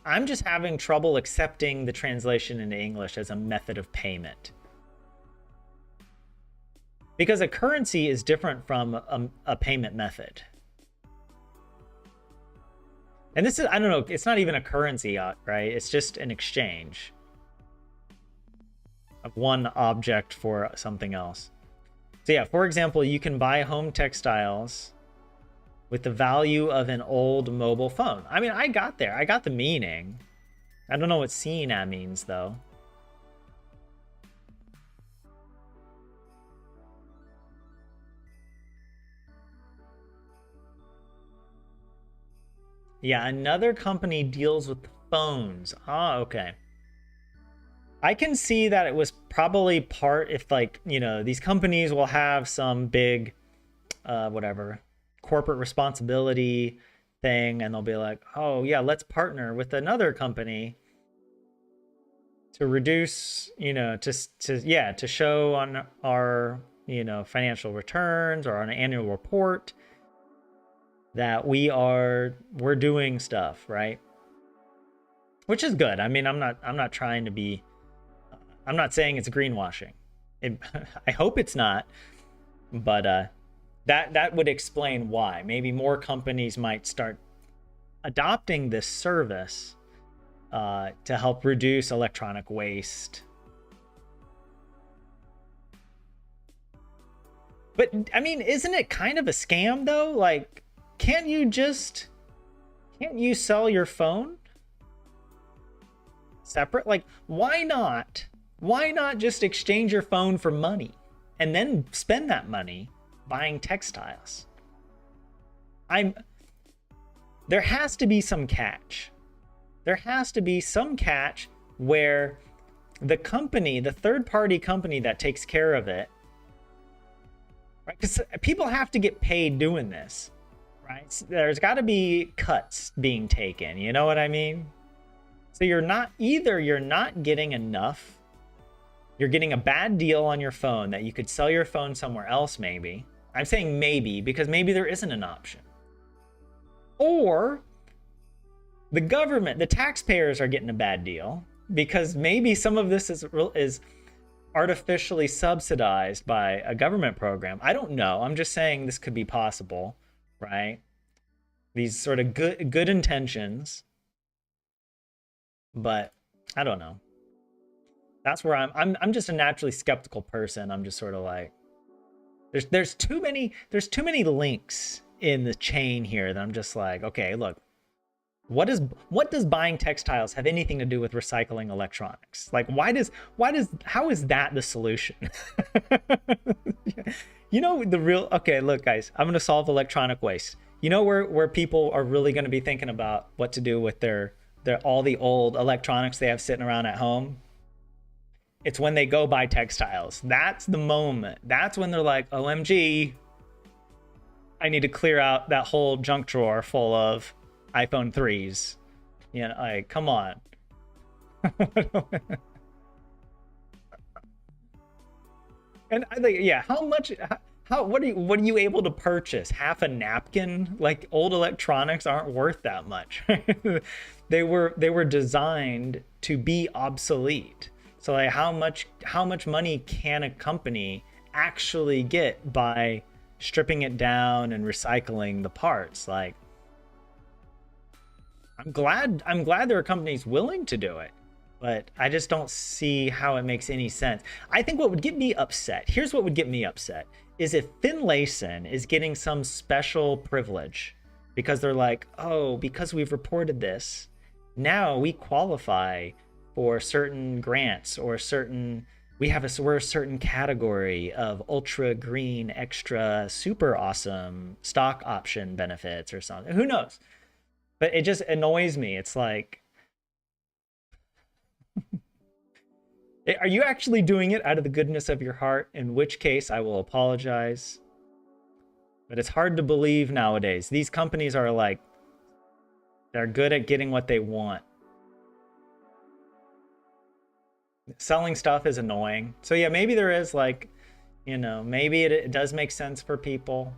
I'm just having trouble accepting the translation into English as a method of payment. Because a currency is different from a payment method. And this is, I don't know, it's not even a currency, right? It's just an exchange of one object for something else. So yeah, for example, you can buy home textiles with the value of an old mobile phone. I mean, I got there. I got the meaning. I don't know what Sina means, though. Yeah, another company deals with phones. Ah, okay. I can see that it was probably part, if like, you know, these companies will have some big, whatever, corporate responsibility thing, and they'll be like, oh yeah, let's partner with another company to reduce, you know, to show on our, you know, financial returns or on an annual report. that we're doing stuff, right? Which is good. I mean, I'm not trying to be, I'm not saying it's greenwashing. I hope it's not, but that would explain why. Maybe more companies might start adopting this service to help reduce electronic waste. But I mean, isn't it kind of a scam though? Like, can't you sell your phone separate? Like, why not? Why not just exchange your phone for money and then spend that money buying textiles? There has to be some catch. There has to be some catch where the company, the third-party company that takes care of it, right? Because people have to get paid doing this, right? So there's got to be cuts being taken. You know what I mean? So you're not getting enough. You're getting a bad deal on your phone that you could sell your phone somewhere else, maybe. I'm saying maybe because maybe there isn't an option. Or the government, the taxpayers are getting a bad deal because maybe some of this is artificially subsidized by a government program. I don't know. I'm just saying this could be possible, right? These sort of good intentions, but I don't know. That's where I'm just a naturally skeptical person. I'm just sort of like, there's too many links in the chain here that I'm just like, okay, look, what does buying textiles have anything to do with recycling electronics? Like, how is that the solution? You know, okay, look guys, I'm going to solve electronic waste. You know where people are really going to be thinking about what to do with their all the old electronics they have sitting around at home? It's when they go buy textiles. That's the moment. That's when they're like, OMG, I need to clear out that whole junk drawer full of iPhone 3s. You know, like, come on. And I think, yeah, what are you able to purchase? Half a napkin? Like, old electronics aren't worth that much. They were designed to be obsolete. So like, how much money can a company actually get by stripping it down and recycling the parts? Like, I'm glad there are companies willing to do it, but I just don't see how it makes any sense. I think what would get me upset, here's what would get me upset, is if Finlayson is getting some special privilege because they're like, oh, because we've reported this, now we qualify for certain grants or we're a certain category of ultra green, extra, super awesome stock option benefits or something. Who knows? But it just annoys me. It's like, are you actually doing it out of the goodness of your heart? In which case, I will apologize. But it's hard to believe nowadays. These companies are like, they're good at getting what they want. Selling stuff is annoying. So yeah, maybe there is like, you know, maybe it does make sense for people.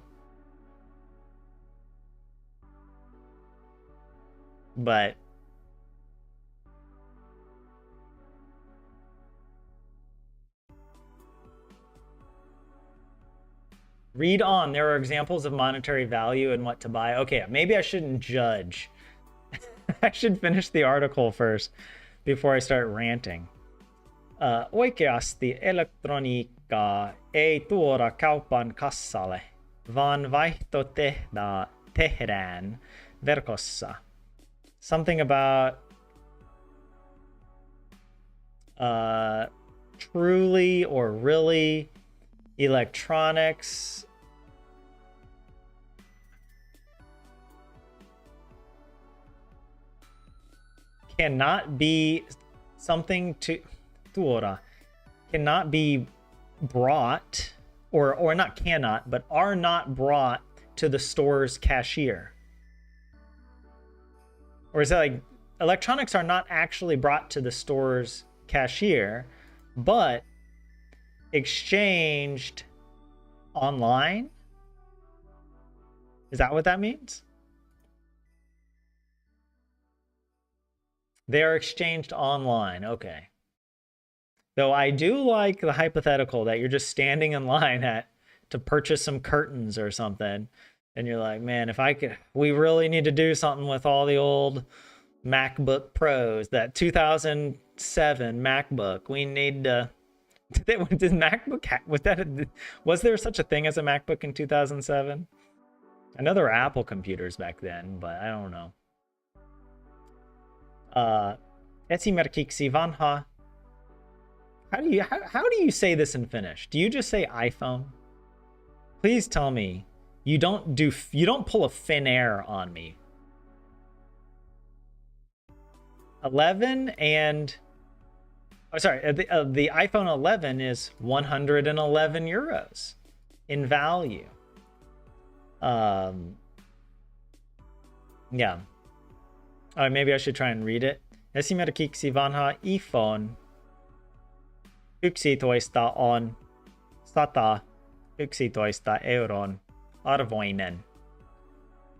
But read on. There are examples of monetary value and what to buy. Okay, maybe I shouldn't judge. I should finish the article first before I start ranting. Oikeasti elektroniikkaa ei tuoda kaupan kassalle, vaan vaihto tehdään verkossa. Something about truly or really electronics cannot be something to tuoda cannot be brought or not cannot but are not brought to the store's cashier. Or is that like electronics are not actually brought to the store's cashier but exchanged online? Is that what that means? They are exchanged online. Okay. Though I do like the hypothetical that you're just standing in line to purchase some curtains or something, and you're like, man, if I could, we really need to do something with all the old MacBook Pros, that 2007 MacBook. We need to. Did MacBook was there such a thing as a MacBook in 2007? I know there were Apple computers back then, but I don't know. Esimerkiksi vanha. How do you say this in Finnish? Do you just say iPhone? Please tell me you don't pull a Finnair on me. 11 and oh, sorry, the iPhone 11 is 111 euros in value. Yeah. Maybe I should try and read it. Esimerkiksi vanha iPhone 11 on 111 euron arvoinen.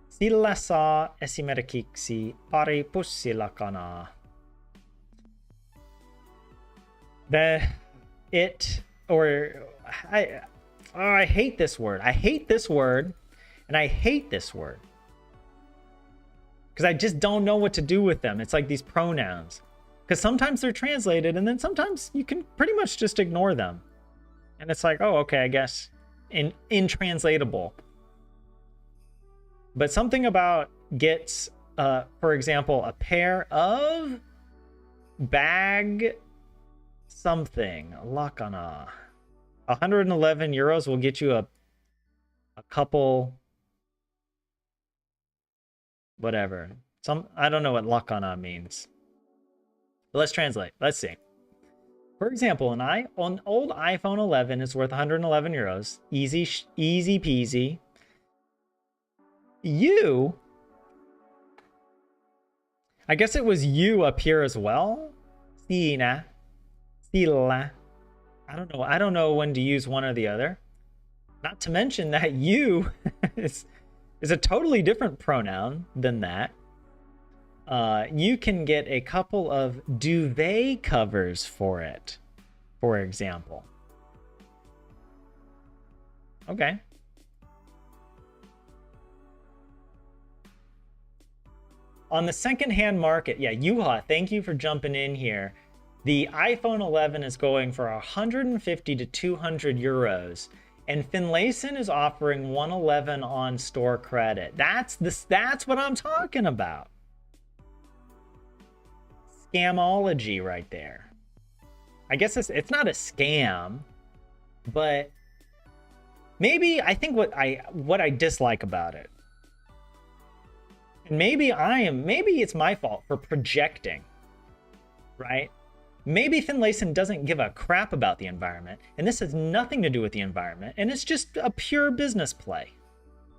Sillä saa esimerkiksi pari pussilakanaa. I hate this word. I hate this word, and I hate this word. Because I just don't know what to do with them. It's like these pronouns. Because sometimes they're translated, and then sometimes you can pretty much just ignore them. And it's like, oh, okay, I guess. Intranslatable. But something about gets, for example, a pair of bag something. Lakana. 111 euros will get you a couple, whatever. I don't know what lakana means. But let's translate. Let's see. For example, an old iPhone 11 is worth 111 euros. Easy peasy. I guess it was you up here as well. Sina. Silla. I don't know when to use one or the other. Not to mention that you is a totally different pronoun than that. You can get a couple of duvet covers for it, for example. Okay. On the secondhand market, yeah, Yuha, thank you for jumping in here. The iPhone 11 is going for 150 to 200 euros, and Finlayson is offering 111 on store credit. That's what I'm talking about. Scamology right there. I guess it's not a scam, but maybe I think what I dislike about it, and maybe it's my fault for projecting, right? Maybe Finlayson doesn't give a crap about the environment, and this has nothing to do with the environment, and it's just a pure business play.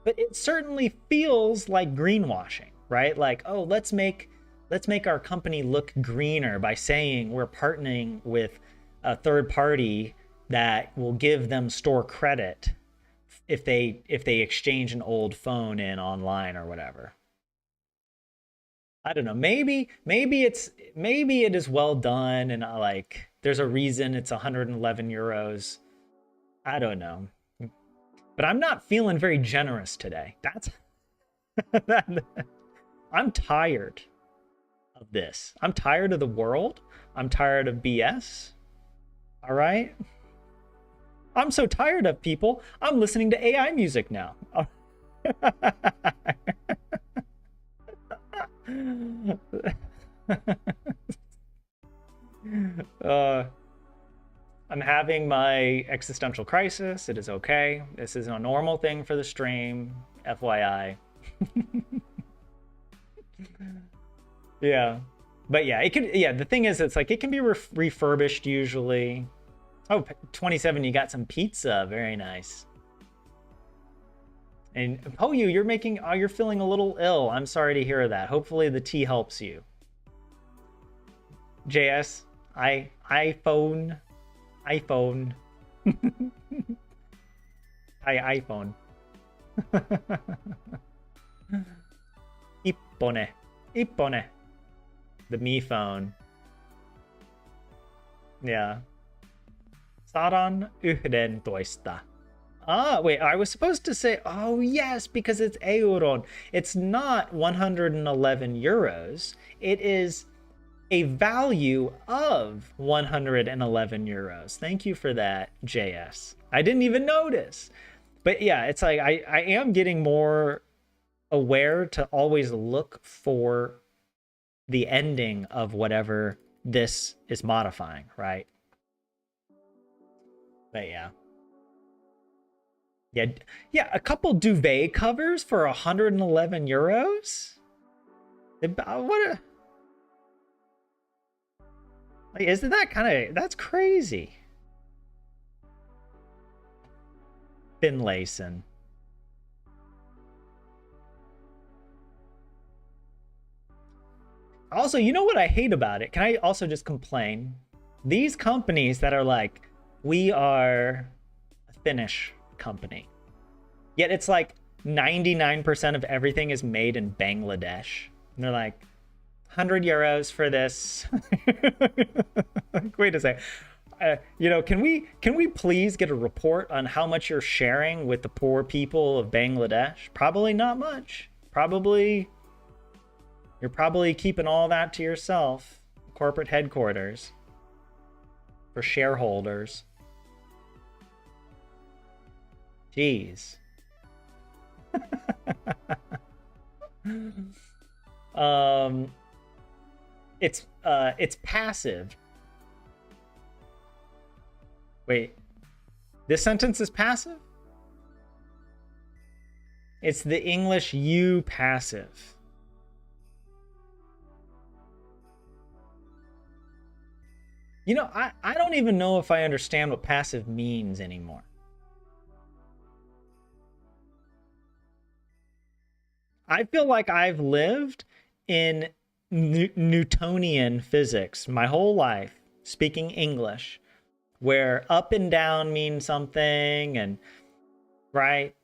But it certainly feels like greenwashing, right? Like, oh, let's make our company look greener by saying we're partnering with a third party that will give them store credit if they exchange an old phone in online or whatever. I don't know. Maybe it is well done, and like there's a reason it's 111 euros. I don't know. But I'm not feeling very generous today. I'm tired of this. I'm tired of the world. I'm tired of BS. All right? I'm so tired of people. I'm listening to AI music now. I'm having my existential crisis. It is okay. This is a normal thing for the stream, FYI. Yeah, but yeah, it could. Yeah, the thing is, it's like it can be refurbished usually. Oh, 27, you got some pizza. Very nice. And Poyu, you're feeling a little ill. I'm sorry to hear that. Hopefully the tea helps you. JS, iPhone. Hi, iPhone. Ippone. Ippone. The me phone. Yeah. Saran 11. Ah, wait, I was supposed to say, oh yes, because it's euron. It's not 111 euros. It is a value of 111 euros. Thank you for that, JS. I didn't even notice. But yeah, it's like I am getting more aware to always look for the ending of whatever this is modifying, right? But yeah. Yeah, a couple duvet covers for 111 euros? What a... Like, isn't that kind of... That's crazy. Finlayson. Also, you know what I hate about it? Can I also just complain? These companies that are like, we are a Finnish company. Yet it's like 99% of everything is made in Bangladesh. And they're like, 100 euros for this. Wait a second. You know, can we please get a report on how much you're sharing with the poor people of Bangladesh? Probably not much. You're probably keeping all that to yourself. Corporate headquarters. For shareholders. Jeez. It's passive. Wait. This sentence is passive? It's the English you passive. You know, I don't even know if I understand what passive means anymore. I feel like I've lived in Newtonian physics my whole life, speaking English, where up and down mean something, and right,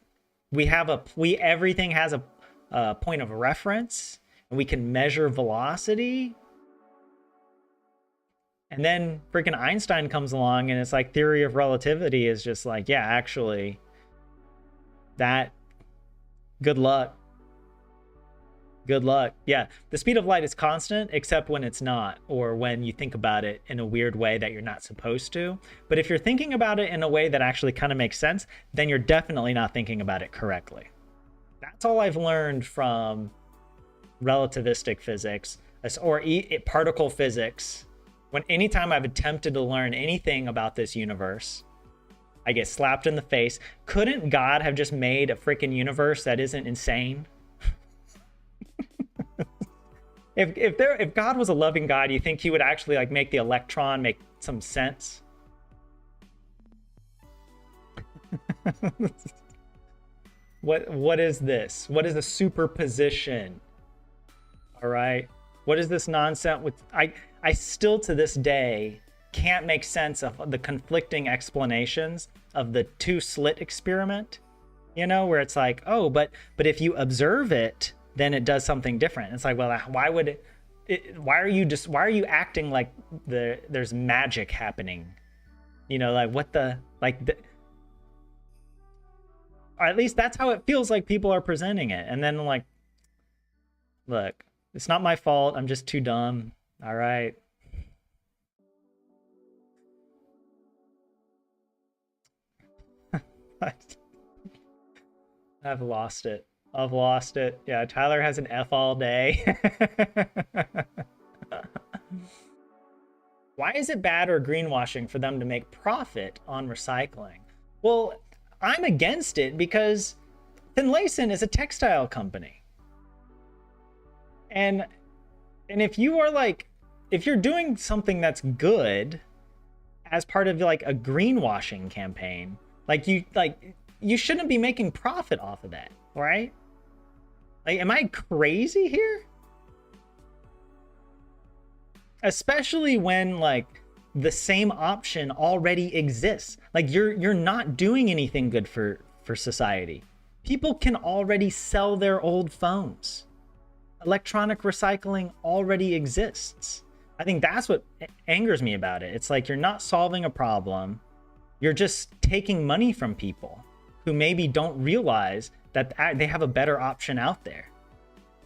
everything has a point of reference, and we can measure velocity. And then freaking Einstein comes along, and it's like theory of relativity is just like, yeah, actually, that, good luck. Good luck. Yeah, the speed of light is constant, except when it's not, or when you think about it in a weird way that you're not supposed to. But if you're thinking about it in a way that actually kind of makes sense, then you're definitely not thinking about it correctly. That's all I've learned from relativistic physics, or particle physics. Anytime I've attempted to learn anything about this universe, I get slapped in the face. Couldn't God have just made a freaking universe that isn't insane? If God was a loving God, you think he would actually like make the electron make some sense? What is this? What is a superposition? All right. What is this nonsense with I still to this day can't make sense of the conflicting explanations of the two slit experiment, you know, where it's like, oh, but if you observe it, then it does something different. It's like, well, why are you acting like there's magic happening? You know, like or at least that's how it feels like people are presenting it. And then like, look, it's not my fault. I'm just too dumb. All right. I've lost it. Yeah, Tyler has an F all day. Why is it bad or greenwashing for them to make profit on recycling? Well, I'm against it because Finlayson is a textile company. And if you are like, if you're doing something that's good as part of like a greenwashing campaign, you shouldn't be making profit off of that, right? Like, am I crazy here? Especially when like the same option already exists. Like you're not doing anything good for society. People can already sell their old phones. Electronic recycling already exists. I think that's what angers me about it. It's like you're not solving a problem. You're just taking money from people who maybe don't realize that they have a better option out there.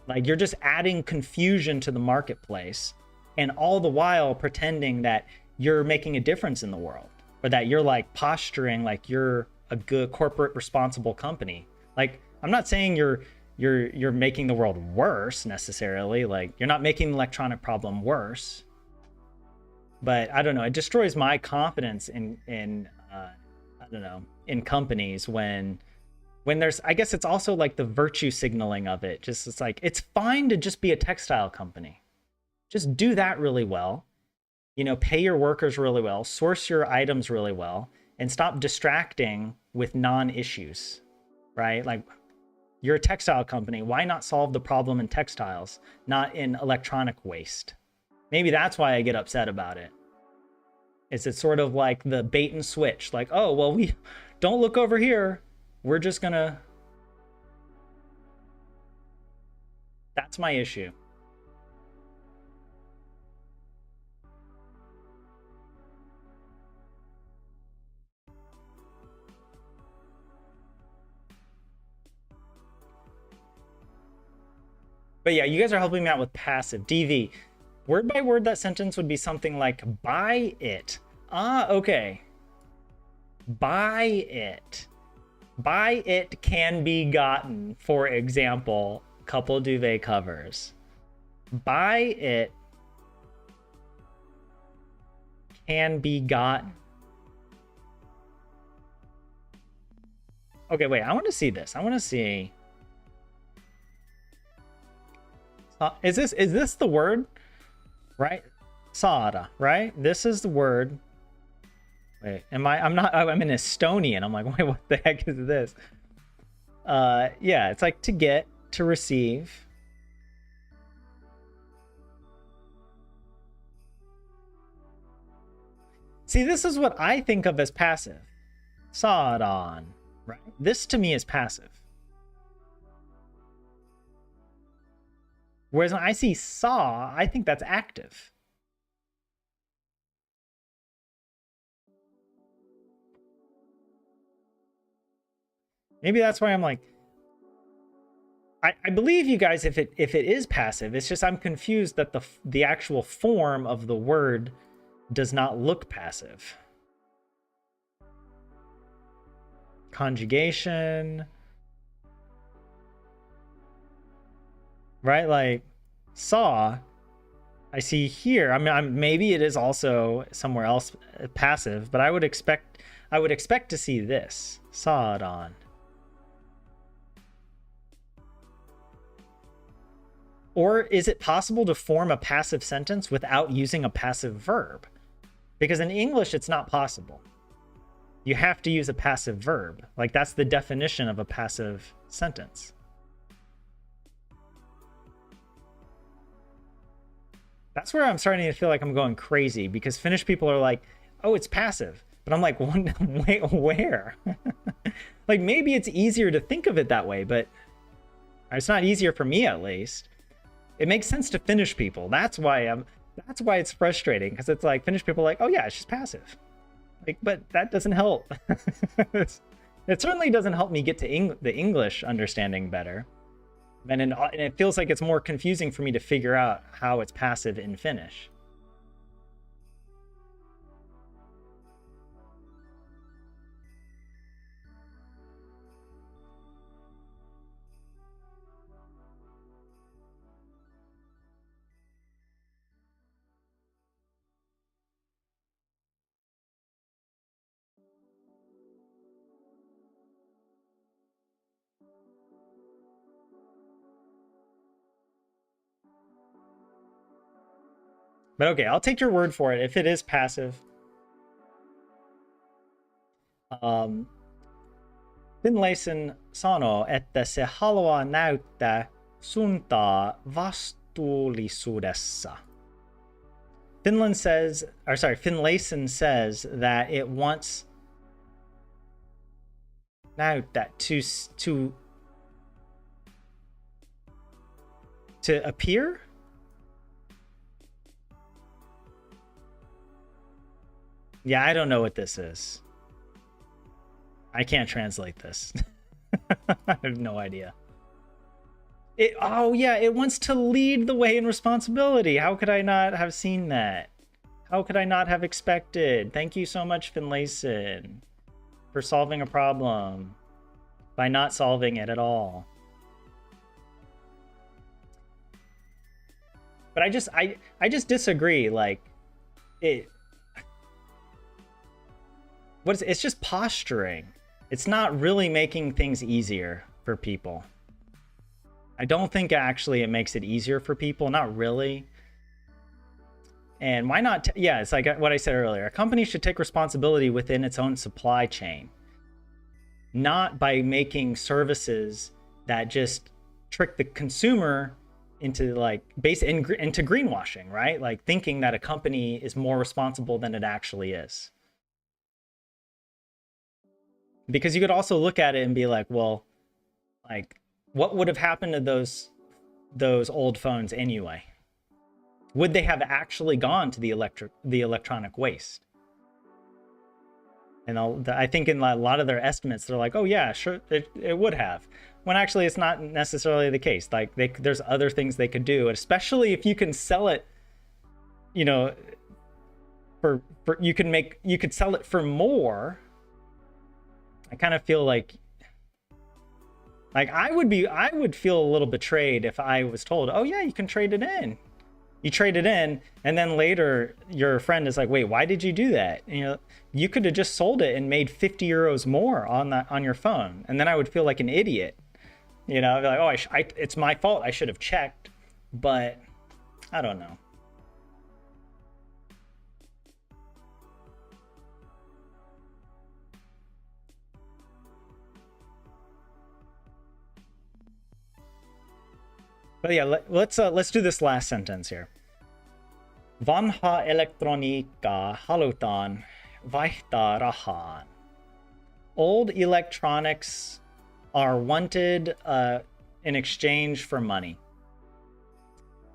Like, you're just adding confusion to the marketplace, and all the while pretending that you're making a difference in the world, or that you're like posturing like you're a good corporate responsible company. Like, I'm not saying you're making the world worse necessarily. Like, you're not making the electronic problem worse, but I don't know, it destroys my confidence in I don't know, in companies when there's, I guess it's also like the virtue signaling of it. Just, it's like, it's fine to just be a textile company. Just do that really well. You know, pay your workers really well, source your items really well, and stop distracting with non-issues, right? Like, you're a textile company. Why not solve the problem in textiles, not in electronic waste? Maybe that's why I get upset about it. It's sort of like the bait and switch. Like, oh, well, we don't look over here. We're just gonna... That's my issue. But yeah, you guys are helping me out with passive. DV. Word by word, that sentence would be something like, buy it. Ah, okay. Buy it. Buy it can be gotten. For example, couple duvet covers. Buy it can be gotten. Okay, wait, I want to see this. I want to see. Is this the word? Right? Saada, right? This is the word. Wait, I'm in Estonian. I'm like, wait, what the heck is this? Yeah, it's like to get, to receive. See, this is what I think of as passive. Saadan, right? This to me is passive. Whereas when I see saw, I think that's active. Maybe that's why I'm like, I believe you guys if it is passive. It's just I'm confused that the actual form of the word does not look passive. Conjugation. Right, like saw, I see here. I mean, maybe it is also somewhere else passive, but I would expect to see this. Saw it on. Or is it possible to form a passive sentence without using a passive verb? Because in English, it's not possible. You have to use a passive verb. Like, that's the definition of a passive sentence. That's where I'm starting to feel like I'm going crazy, because Finnish people are like, oh, it's passive. But I'm like, wait, where? Like, maybe it's easier to think of it that way, but it's not easier for me, at least. It makes sense to Finnish people. That's why it's frustrating, because it's like Finnish people are like, oh yeah, it's just passive. Like, but that doesn't help. It certainly doesn't help me get to the English understanding better. And it feels like it's more confusing for me to figure out how it's passive in Finnish. But okay, I'll take your word for it if it is passive. Finlaysen sanoo, että se haluaa näyttää suuntaa vastuullisuudessa. Finlaysen says that it wants näyttää to To appear? Yeah, I don't know what this is. I can't translate this. I have no idea. Oh yeah, it wants to lead the way in responsibility. How could I not have seen that? How could I not have expected? Thank you so much, Finlayson, for solving a problem by not solving it at all. But I just disagree. Like, it's just posturing. It's not really making things easier for people. I don't think actually it makes it easier for people. Not really. And why not? Yeah, it's like what I said earlier. A company should take responsibility within its own supply chain, not by making services that just trick the consumer into like into greenwashing, right? Like thinking that a company is more responsible than it actually is. Because you could also look at it and be like, well, like what would have happened to those old phones anyway? Would they have actually gone to the electronic waste? And I think in a lot of their estimates, they're like, oh yeah, sure, it would have. When actually it's not necessarily the case. Like there's other things they could do, especially if you can sell it, you know, for you could sell it for more. I kind of feel like I would feel a little betrayed if I was told, oh yeah, you can trade it in. You trade it in, and then later your friend is like, wait, why did you do that? And you could have just sold it and made 50 euros more on your phone. And then I would feel like an idiot. You know, like, oh, it's my fault. I should have checked, but I don't know. But yeah, let's do this last sentence here. Vanha elektroniikkaa halutaan vaihtaa rahaan. Old electronics are wanted in exchange for money.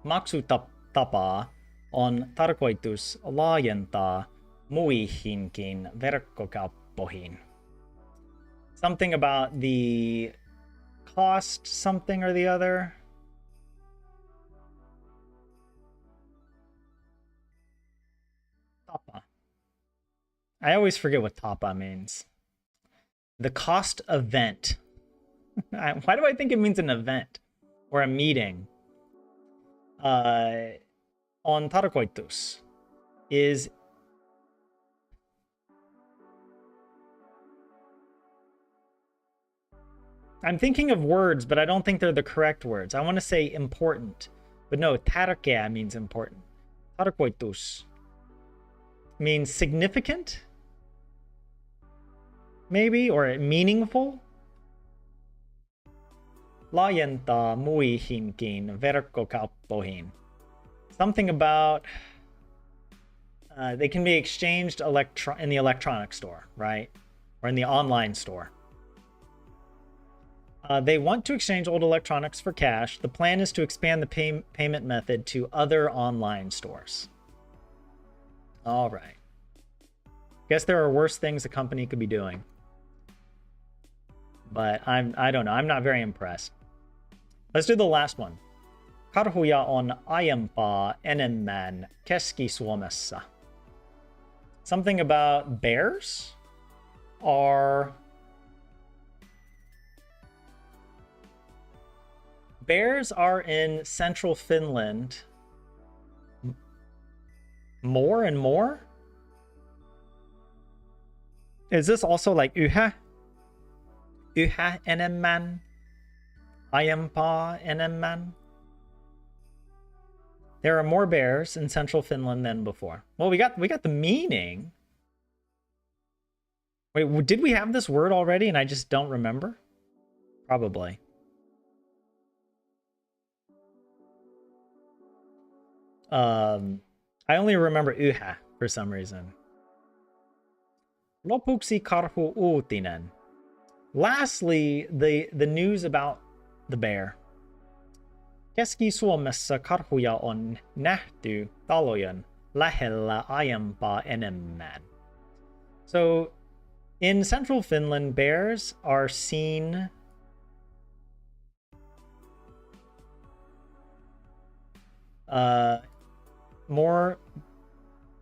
Maksutapaa on tarkoitus laajentaa muihinkin verkkokauppoihin. Something about the cost something or the other. Tapa. I always forget what tapa means. The cost event. Why do I think it means an event or a meeting? On tarkoitus is I'm thinking of words, but I don't think they're the correct words. I want to say important, but no, tärkeä means important. Tarkoitus means significant, maybe, or meaningful. Laajentaa muihinkin verkkokauppoihin. Something about they can be exchanged in the electronic store, right? Or in the online store. They want to exchange old electronics for cash. The plan is to expand the payment method to other online stores. All right. Guess there are worse things a company could be doing. But I don't know. I'm not very impressed. Let's do the last one. Karhuja on aiempaa enemmän Keski-Suomessa. Something about bears are... Bears are in central Finland more and more? Is this also like yhä? Yhä enemmän? Aiempaa enemmän? There are more bears in central Finland than before. Well, we got the meaning. Wait, did we have this word already and I just don't remember? Probably. I only remember yhä for some reason. Lopuksi karhu uutinen. Lastly, the news about the bear. Keski-Suomessa karhuja on nähty talojen lähellä aiempaa enemmän. So, in central Finland, bears are seen more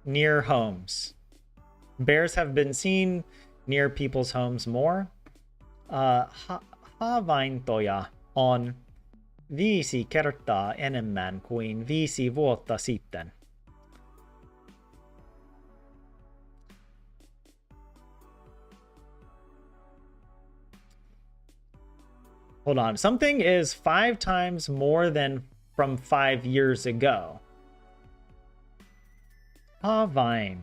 near homes. Bears have been seen near people's homes more. Havaintoja on 5 kertaa enemmän kuin 5 vuotta sitten. Hold on. Something is 5 times more than from 5 years ago. Havainto.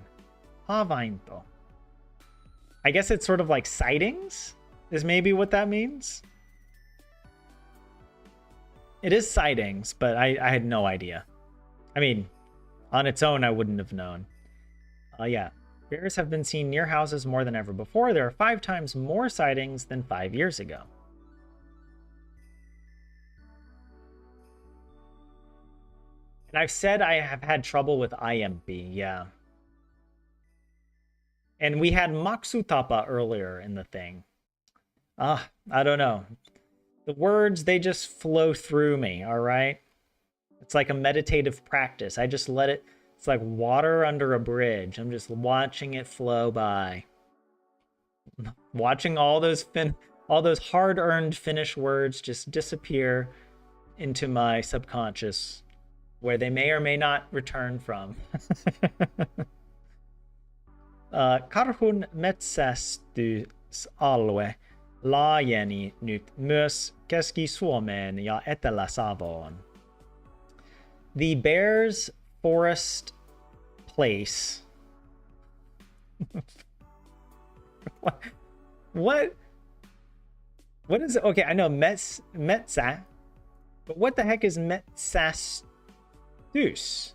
I guess it's sort of like sightings, is maybe what that means. It is sightings, but I had no idea. I mean, on its own, I wouldn't have known. Yeah. Bears have been seen near houses more than ever before. There are 5 times more sightings than 5 years ago. And I've said I have had trouble with IMB, yeah. And we had Maksutapa earlier in the thing. I don't know. The words, they just flow through me, all right? It's like a meditative practice. I just let it, it's like water under a bridge. I'm just watching it flow by. Watching all those hard-earned Finnish words just disappear into my subconscious, where they may or may not return from. Karhun metsästysalue laajeni nyt myös Keski-Suomeen ja Etelä-Savoon. The bear's forest place. What is it? Okay, I know metsä, but what the heck is metsästys?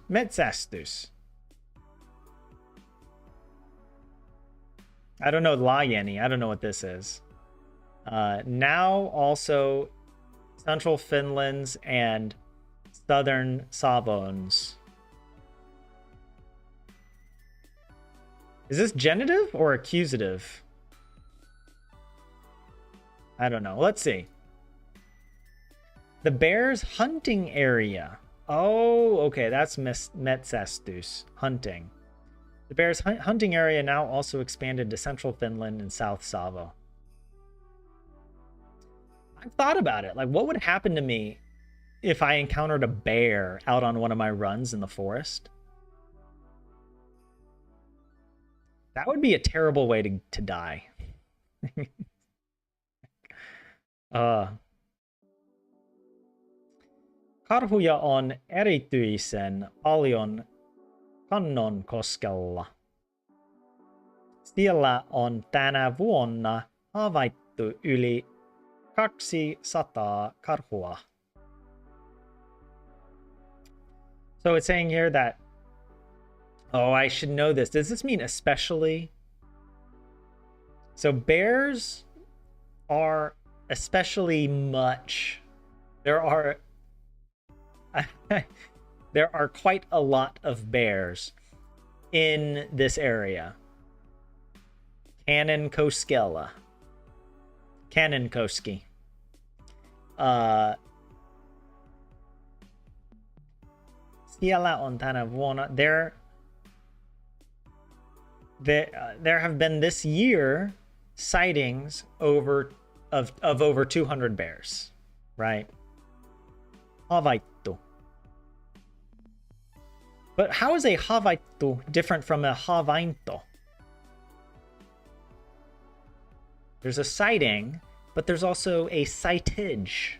Metsästys. I don't know laajeni. I don't know what this is. Now also central Finland's and southern Savon's. Is this genitive or accusative? I don't know. Let's see. The bear's hunting area. Oh, okay. That's metsästys, hunting. The bear's hunting area now also expanded to central Finland and South Savo. I've thought about it. Like, what would happen to me if I encountered a bear out on one of my runs in the forest? That would be a terrible way to die. Karhuja on erityisen paljon Kannonkoskella. Siellä on tänä vuonna havaittu yli 200 karhua. So it's saying here that, oh, I should know this. Does this mean especially? So bears are especially much. There are quite a lot of bears in this area. Kannonkoskella. Kannonkoski. Siellä on tänä vuonna. There have been this year sightings of over 200 bears, right? Havaittu. But how is a havaittu different from a havainto? There's a sighting, but there's also a sightage.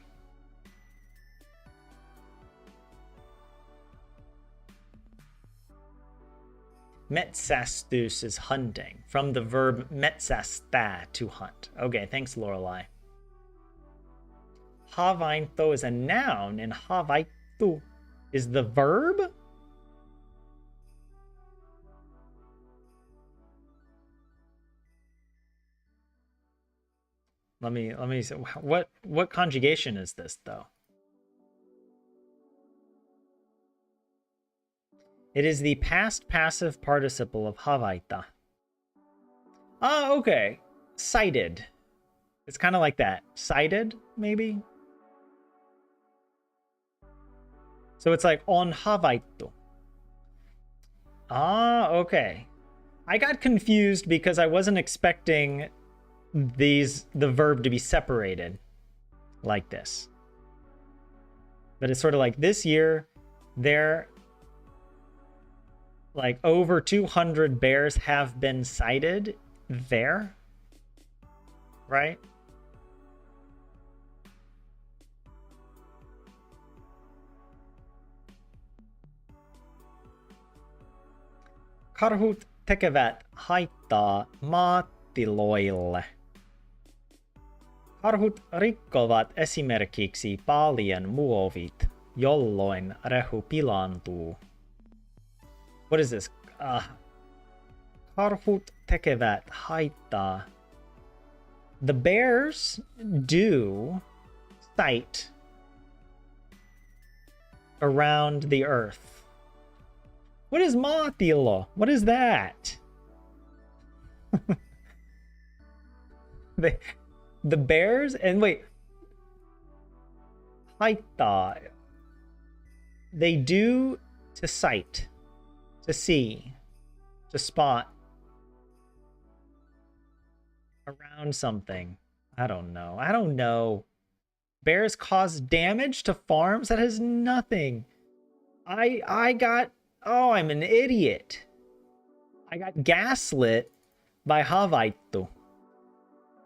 Metsästys is hunting, from the verb metsästää, to hunt. Okay, thanks, Lorelai. Havainto is a noun, and havaittu is the verb? Let me see. What conjugation is this, though? It is the past passive participle of havaita. Ah, okay. Sighted. It's kind of like that. Sighted, maybe? So it's like on havaito. Ah, okay. I got confused because I wasn't expecting the verb to be separated like this. But it's sort of like this year, there like over 200 bears have been sighted there, right? Karhut tekevät haittaa maatiloille. Karhut rikkovat esimerkiksi paljon muovit, jolloin rehu pilaantuu. What is this? Karhut tekevät haittaa. The bears do sight around the earth. What is maatilo? What is that? The bears and wait. Haittaa. They do to sight, to see, to spot around something. I don't know. Bears cause damage to farms? That has nothing. I'm an idiot. I got gaslit by havaittu.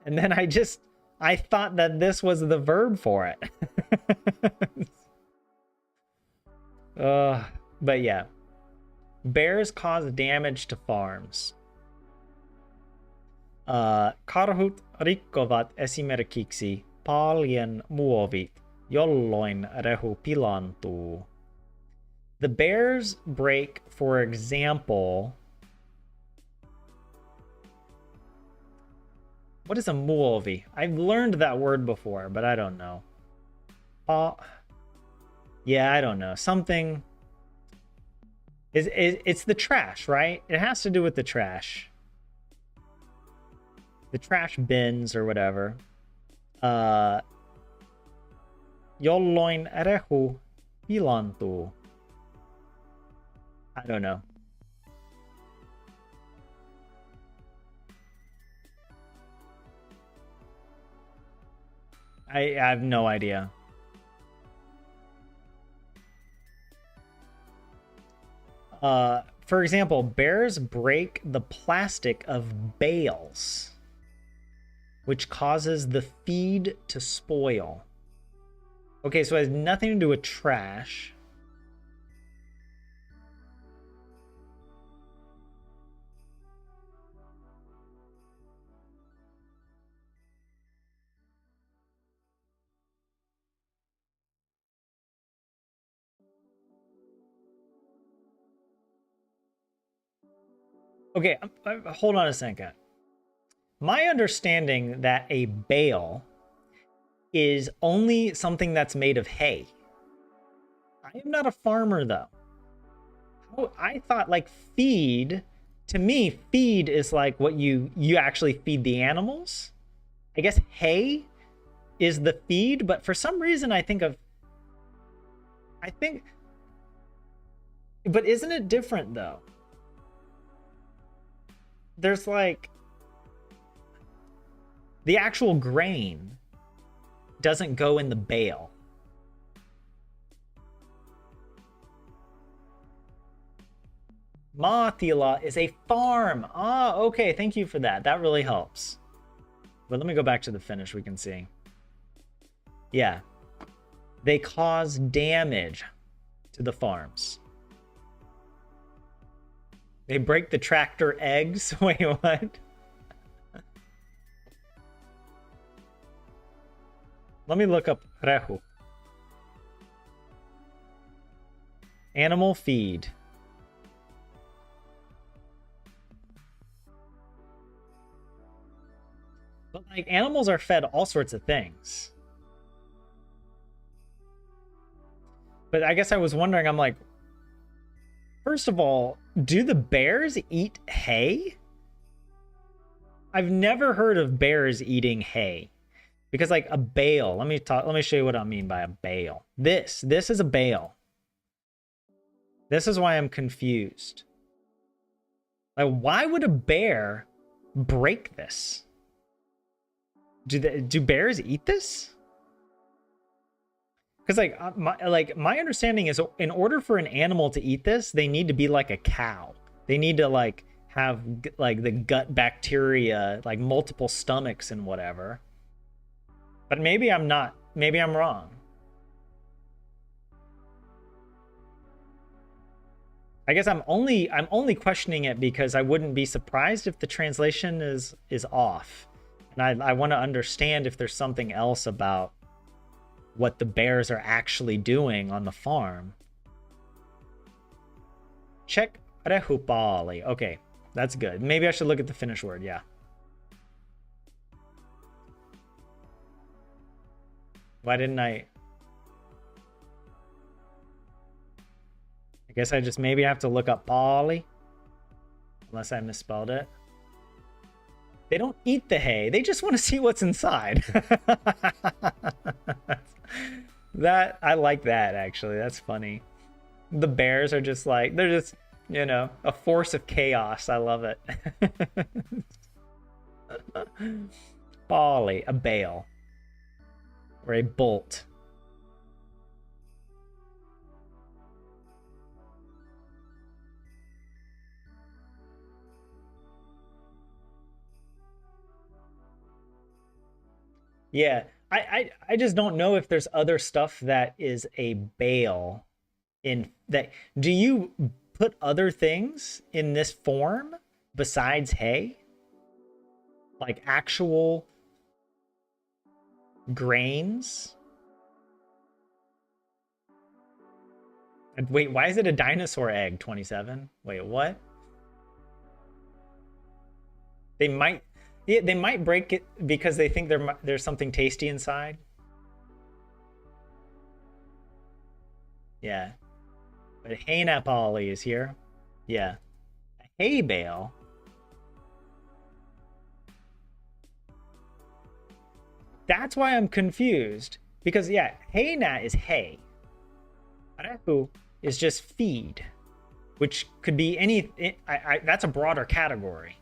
And then I thought that this was the verb for it. But yeah. Bears cause damage to farms. Karhut rikkovat esimerkiksi paljon muovit, jolloin rehu pilaantuu. The bears break, for example... What is a muovi? I've learned that word before, but I don't know. Yeah, I don't know. Something... It's the trash, right? It has to do with the trash. The trash bins or whatever. Jolloin rehu pilaantuu. I don't know. I have no idea. For example, bears break the plastic of bales, which causes the feed to spoil. Okay, so it has nothing to do with trash. Okay, hold on a second. My understanding that a bale is only something that's made of hay. I am not a farmer, though. I thought, like, feed, to me, feed is like what you actually feed the animals. I guess hay is the feed, but for some reason but isn't it different, though? There's like the actual grain doesn't go in the bale. Maatila is a farm. Ah, okay. Thank you for that. That really helps. But let me go back to the Finnish. We can see. Yeah. They cause damage to the farms. They break the tractor eggs? Wait, what? Let me look up rehu. Animal feed. But like animals are fed all sorts of things. But I guess I was wondering, I'm like, First of all, do the bears eat hay? I've never heard of bears eating hay. Because like a bale, let me show you what I mean by a bale. This is a bale. This is why I'm confused. Like, why would a bear break this? Do bears eat this? Because my understanding is, in order for an animal to eat this, they need to be like a cow. They need to like have like the gut bacteria, like multiple stomachs and whatever. But maybe I'm not. Maybe I'm wrong. I guess I'm only questioning it because I wouldn't be surprised if the translation is off. And I want to understand if there's something else about what the bears are actually doing on the farm. Check rehupali. Okay, that's good. Maybe I should look at the Finnish word, yeah. Why didn't I guess I just maybe have to look up Polly. Unless I misspelled it. They don't eat the hay. They just want to see what's inside. That I like that, actually. That's funny. The bears are just like, they're just, you know, a force of chaos. I love it. Polly, a bale. Or a bolt. Yeah, I just don't know if there's other stuff that is a bale in that. Do you put other things in this form besides hay? Like actual grains? And wait, why is it a dinosaur egg, 27? Wait, what? They might, yeah, they might break it because they think there's something tasty inside. Yeah. But hay Napoli is here. Yeah. A hay bale. That's why I'm confused. Because, yeah, hay nat is hay. Arehu is just feed. Which could be any... that's a broader category.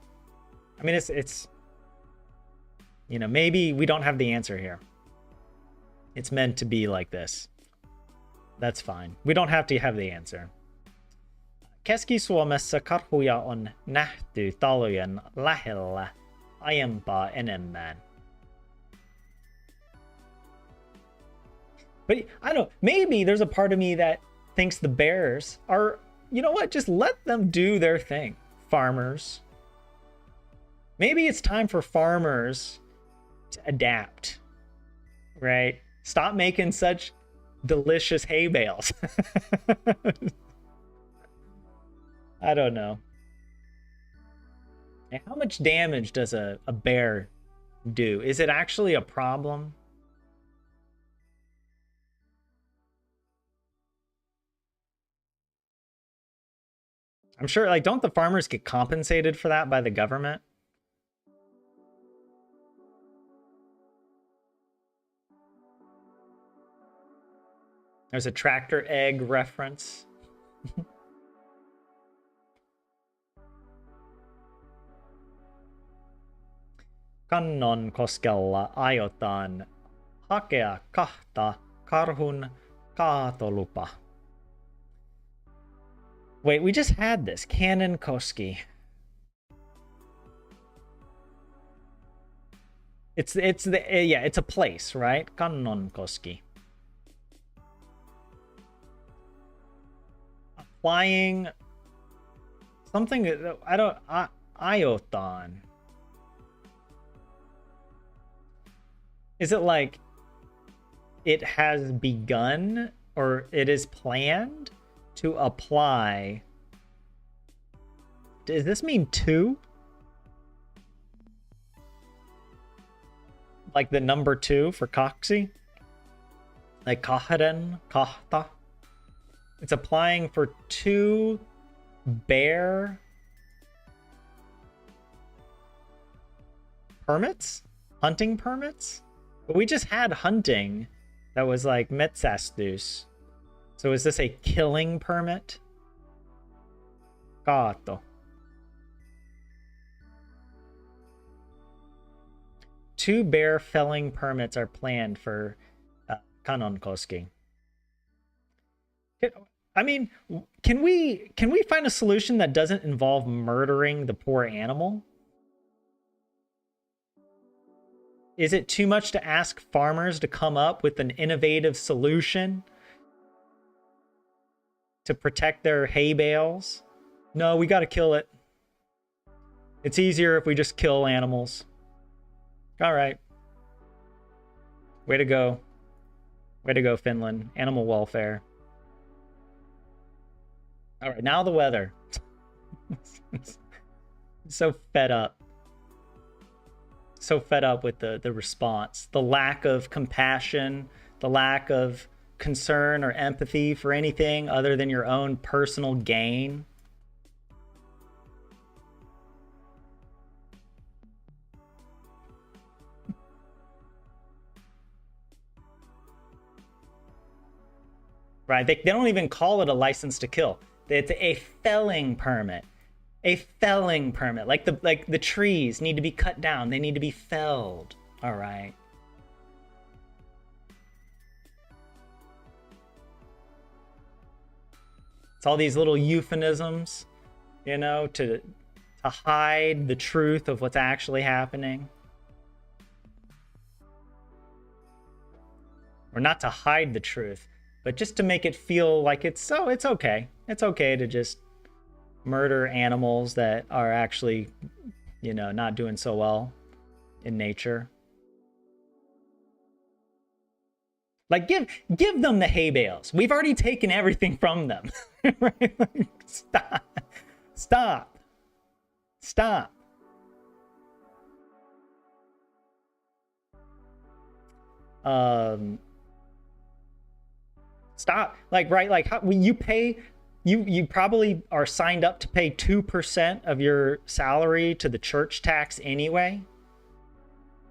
I mean, it's... You know, maybe we don't have the answer here. It's meant to be like this. That's fine. We don't have to have the answer. Keski Suomessa karhuja on nähty talojen lähellä aiempaa enemmän. But I don't know, maybe there's a part of me that thinks the bears are, you know what, just let them do their thing. Farmers. Maybe it's time for farmers to adapt, right? Stop making such delicious hay bales. I don't know. And how much damage does a bear do? Is it actually a problem? I'm sure, like, don't the farmers get compensated for that by the government? There's a tractor egg reference. Kannonkoskella aiotaan hakea kahta karhun kaatolupa. Wait, we just had this. Kannonkoski. It's the yeah, it's a place, right? Kannonkoski. Applying something I don't aiotaan. Is it like it has begun or it is planned to apply? Does this mean two? Like the number 2 for Coxie? Like Kaharen, Kahta? It's applying for 2 bear permits? Hunting permits? But we just had hunting that was like metsastus. So is this a killing permit? Kato. 2 bear felling permits are planned for Kanonkoski. I mean, can we find a solution that doesn't involve murdering the poor animal? Is it too much to ask farmers to come up with an innovative solution to protect their hay bales? No, we got to kill it. It's easier if we just kill animals. All right. Way to go. Way to go, Finland. Animal welfare. All right, now the weather. So fed up. So fed up with the response. The lack of compassion, the lack of concern or empathy for anything other than your own personal gain. Right? They don't even call it a license to kill. It's a felling permit. A felling permit. Like the trees need to be cut down. They need to be felled. All right. It's all these little euphemisms, you know, to hide the truth of what's actually happening. Or not to hide the truth, but just to make it feel like it's okay. It's okay to just murder animals that are actually, you know, not doing so well in nature. Like give them the hay bales. We've already taken everything from them. Right? Like, stop. Stop. Like, right, like how you pay, you probably are signed up to pay 2% of your salary to the church tax anyway.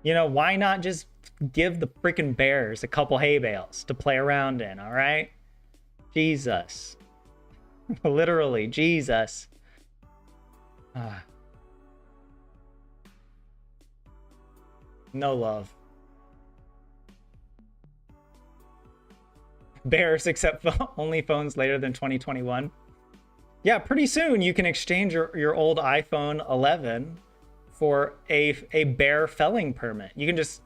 You know, why not just give the freaking bears a couple hay bales to play around in, all right? Jesus. Literally, Jesus. No love. Bears accept only phones later than 2021. Yeah, pretty soon you can exchange your old iPhone 11 for a bear felling permit. You can just,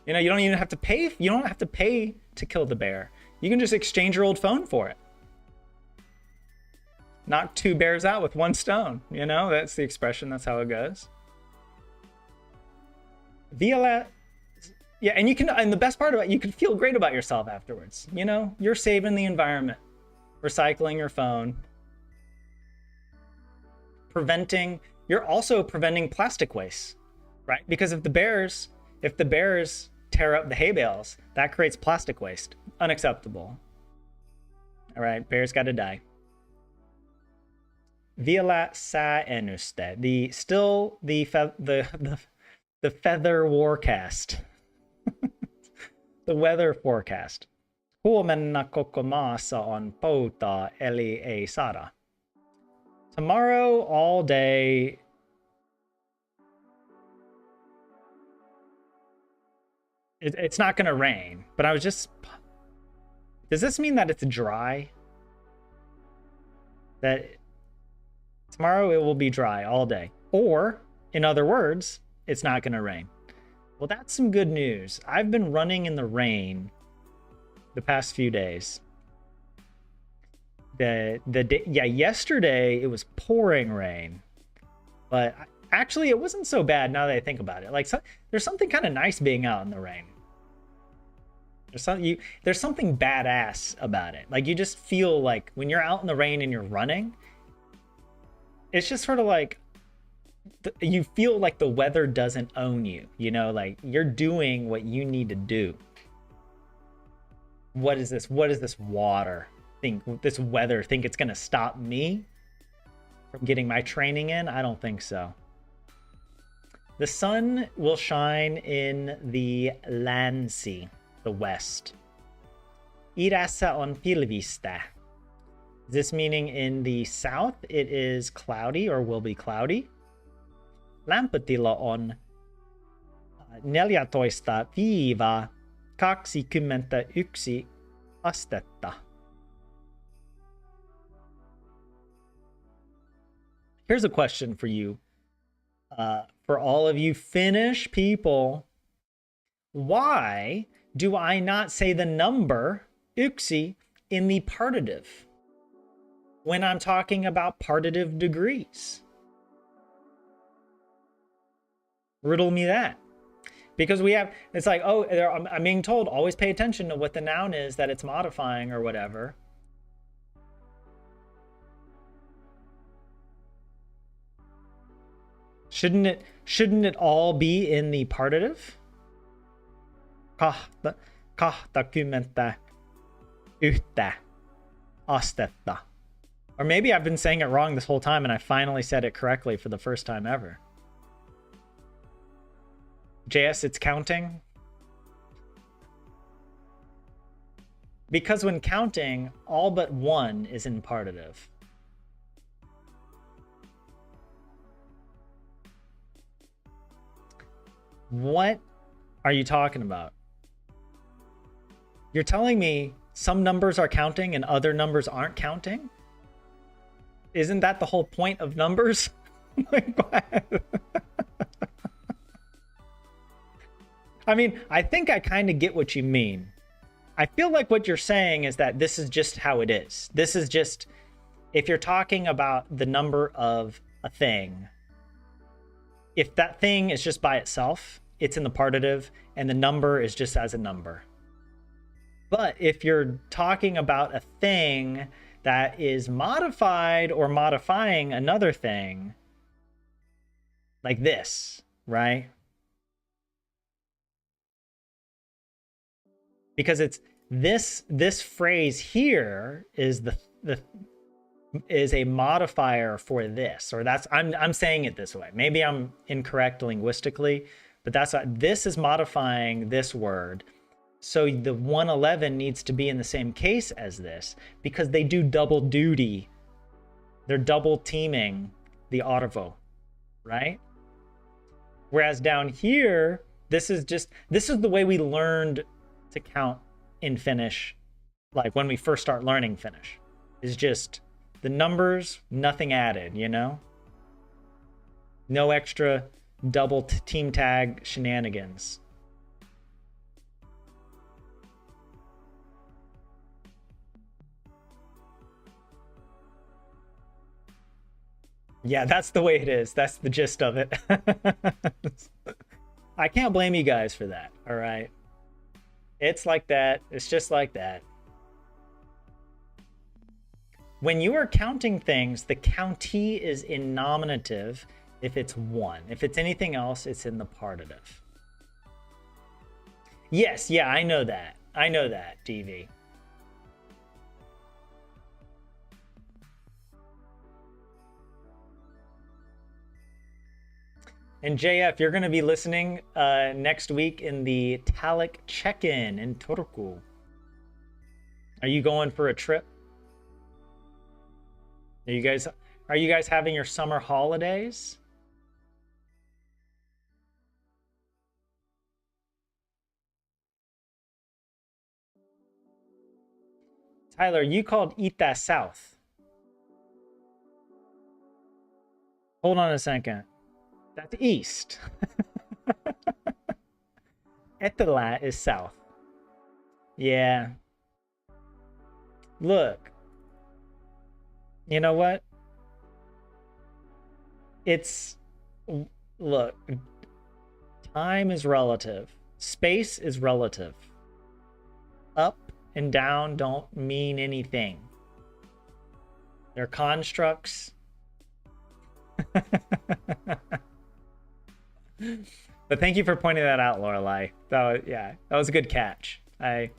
you know, you don't even have to pay. You don't have to pay to kill the bear. You can just exchange your old phone for it. Knock 2 bears out with 1 stone. You know, that's the expression. That's how it goes. Viola. Yeah, and you can, and the best part about it, you can feel great about yourself afterwards. You know, you're saving the environment, recycling your phone, you're also preventing plastic waste, right? Because if the bears tear up the hay bales, that creates plastic waste. Unacceptable. All right, bears got to die. Viola sa ennuste, the feather warcast. The weather forecast. Huomenna koko maassa on pouta eli ei sada. Tomorrow all day. It's not going to rain, but I was just... Does this mean that it's dry? That tomorrow it will be dry all day. Or, in other words, it's not going to rain. Well, that's some good news. I've been running in the rain the past few days. Yesterday it was pouring rain, but actually it wasn't so bad now that I think about it. Like, there's something kind of nice being out in the rain. There's something badass about it. Like, you just feel like when you're out in the rain and you're running, it's just sort of like you feel like the weather doesn't own you, you know, like you're doing what you need to do. What is this water think, this weather think it's gonna stop me? from getting my training in? I don't think so. The sun will shine in the länsi, the west. Idässä on pilvistä. This meaning in the south it is cloudy or will be cloudy. Lämpötila on 14–21 astetta. Here's a question for you. For all of you Finnish people, why do I not say the number yksi in the partitive when I'm talking about partitive degrees? Riddle me that. Because we have, it's like, oh, I'm being told always pay attention to what the noun is that it's modifying or whatever. Shouldn't it all be in the partitive? 21 astetta. Or maybe I've been saying it wrong this whole time and I finally said it correctly for the first time ever. JS, it's counting. Because when counting, all but one is in partitive. What are you talking about? You're telling me some numbers are counting and other numbers aren't counting? Isn't that the whole point of numbers? I mean, I think I kind of get what you mean. I feel like what you're saying is that this is just how it is. This is just, if you're talking about the number of a thing, if that thing is just by itself, it's in the partitive, and the number is just as a number. But if you're talking about a thing that is modified or modifying another thing, like this, right? Because it's this phrase here is is a modifier for this, or that's I'm saying it this way. Maybe I'm incorrect linguistically, but that's this is modifying this word. So the 111 needs to be in the same case as this because they do double duty. They're double teaming the arvo, right? Whereas down here, this is the way we learned to count in Finnish, like when we first start learning Finnish, is just the numbers, nothing added, you know? No extra double team tag shenanigans. Yeah, that's the way it is. That's the gist of it. I can't blame you guys for that, all right? It's like that. It's just like that. When you are counting things, the county is in nominative if it's one. If it's anything else, it's in the partitive. Yes, yeah, I know that. I know that, DV. And JF, you're going to be listening next week in the Talic check-in in Turku. Are you going for a trip? Are you guys having your summer holidays? Tyler, you called Ita South. Hold on a second. That's east. Etelä is south. Yeah. Look. You know what? Look. Time is relative. Space is relative. Up and down don't mean anything. They're constructs. But thank you for pointing that out, Lorelai. That was a good catch. I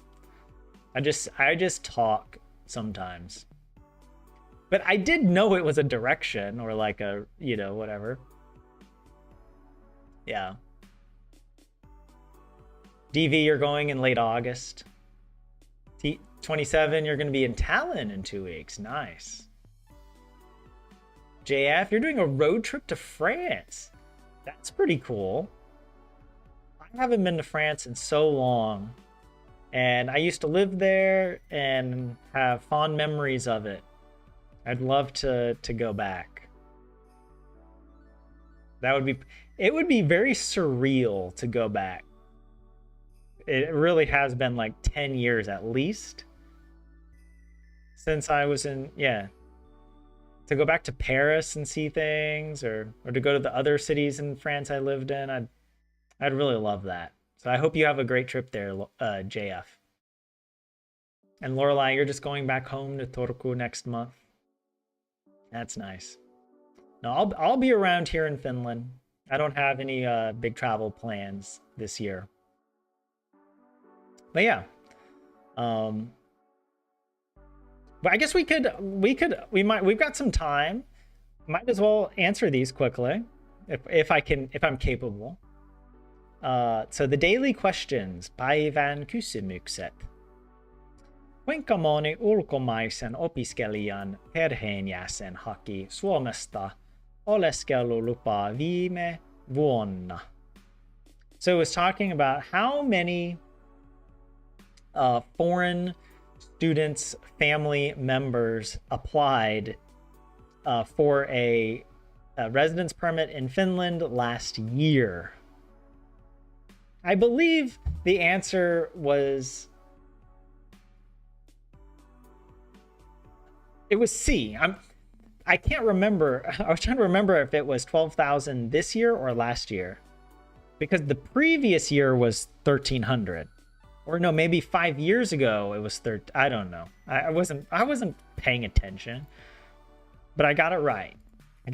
just talk sometimes. But I did know it was a direction or like a, whatever. Yeah. DV, you're going in late August. 27, you're going to be in Tallinn in 2 weeks. Nice. JF, you're doing a road trip to France. That's pretty cool. I haven't been to France in so long. And I used to live there and have fond memories of it. I'd love to go back. It would be very surreal to go back. It really has been like 10 years at least since I was in, to go back to Paris and see things, or to go to the other cities in France I lived in. I'd really love that. So I hope you have a great trip there, JF. And Lorelai, you're just going back home to Turku next month. That's nice. No, I'll be around here in Finland. I don't have any big travel plans this year. But yeah. But I guess we've got some time. Might as well answer these quickly if I'm capable. So the daily questions, päivän kysymykset. Kuinka moni ulkomaisen opiskelijan perheenjäsen haki Suomesta oleskelulupaa viime vuonna? So it was talking about how many foreign students' family members applied for a residence permit in Finland last year. I believe the answer was... It was C. I can't remember. I was trying to remember if it was 12,000 this year or last year, because the previous year was 1,300, or no, maybe 5 years ago it was I don't know. I wasn't paying attention, but I got it right. I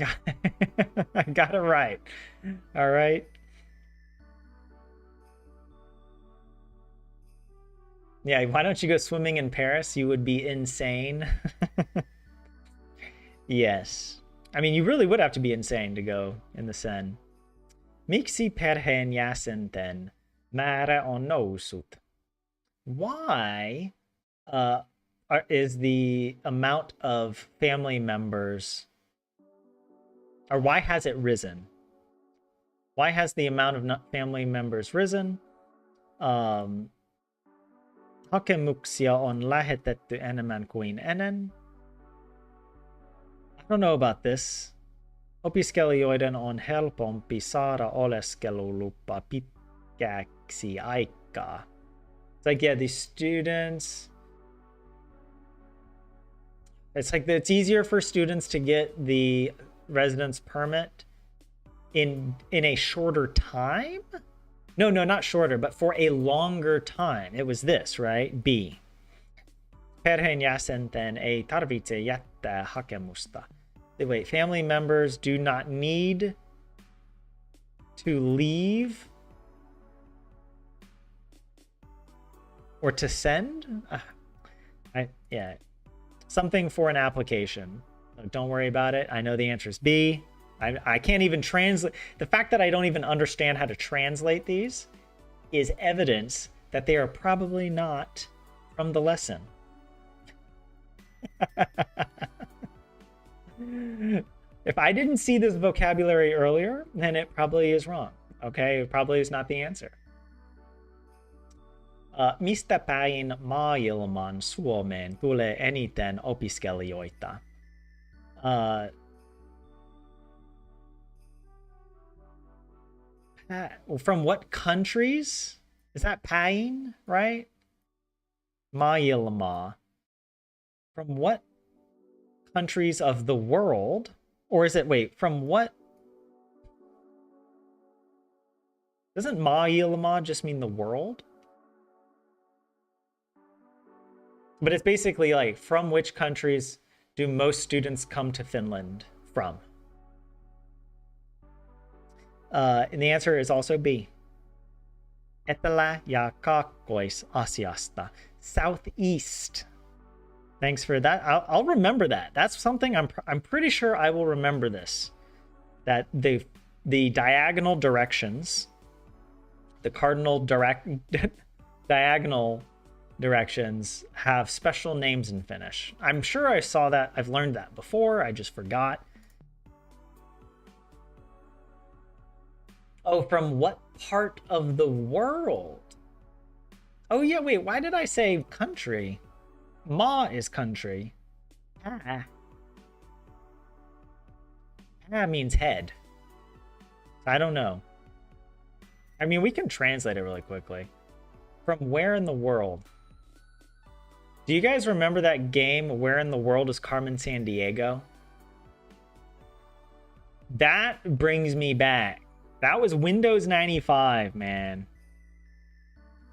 got it right. All right. Yeah, why don't you go swimming in Paris? You would be insane. Yes. I mean, you really would have to be insane to go in the Seine. Miksi perheenjäsenten määrä on noussut? Why is the amount of family members, or why has it risen? Why has the amount of family members risen? Hakemuksia on lähetetty enemmän kuin ennen. I don't know about this. Opiskelijoiden on helpompi saada oleskelulupa pitkäksi aikaa. It's like, yeah, these students... It's like it's easier for students to get the residence permit in a shorter time? No, not shorter, but for a longer time. It was this, right? B. Perheenjäsenten ei tarvitse jättää hakemusta. Wait, family members do not need to leave or to send? Yeah. Something for an application. Don't worry about it. I know the answer is B. I can't even translate. The fact that I don't even understand how to translate these is evidence that they are probably not from the lesson. If I didn't see this vocabulary earlier, then it probably is wrong. Okay, it probably is not the answer. Mistä päin maailman Suomeen tulee eniten opiskelijoita? From what countries? Is that päin, right? Maailma. From what countries of the world? Or is it, wait, from what? Doesn't maailma just mean the world? But it's basically like, from which countries do most students come to Finland from? And the answer is also B. Etelä- ja Kaakkois-Asiasta. Southeast. Thanks for that. I'll remember that. That's something I'm pretty sure I will remember this. That the diagonal directions, the cardinal diagonal directions have special names in Finnish. I'm sure I saw that. I've learned that before. I just forgot. Oh, from what part of the world? Oh yeah, wait, why did I say country? Ma is country. Ah. Ah means head. I don't know. I mean, we can translate it really quickly. From where in the world? Do you guys remember that game, Where in the World is Carmen Sandiego? That brings me back. That was Windows 95, man.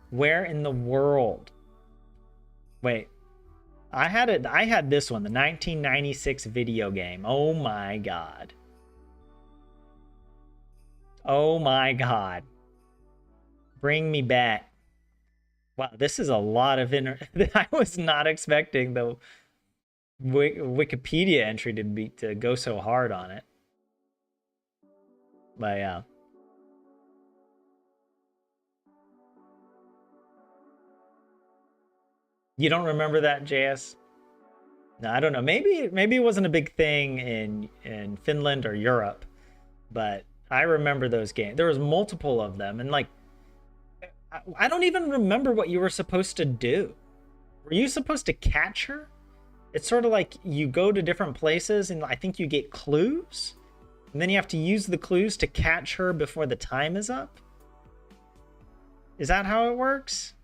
Where in the world? Wait. I had this one, the 1996 video game. Oh my god. Oh my god. Bring me back. Wow, this is a lot of I was not expecting the Wikipedia entry to go so hard on it. But yeah. You don't remember that, JS? No, I don't know. Maybe it wasn't a big thing in Finland or Europe, but I remember those games. There was multiple of them, and like I don't even remember what you were supposed to do. Were you supposed to catch her? It's sort of like you go to different places and I think you get clues, and then you have to use the clues to catch her before the time is up. Is that how it works?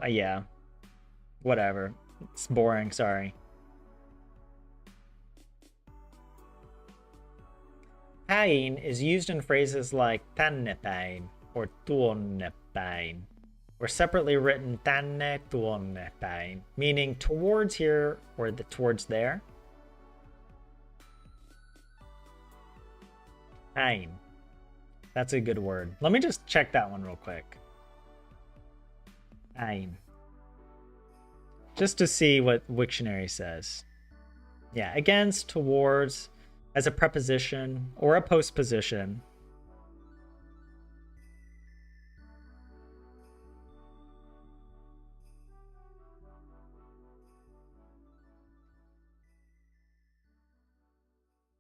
Yeah. Whatever. It's boring, sorry. Päin is used in phrases like tänne päin or tuonne päin, or separately written tänne tuonne päin, meaning towards here or towards there. Päin. That's a good word. Let me just check that one real quick. Päin. Just to see what Wiktionary says. Yeah, against, towards, as a preposition or a postposition.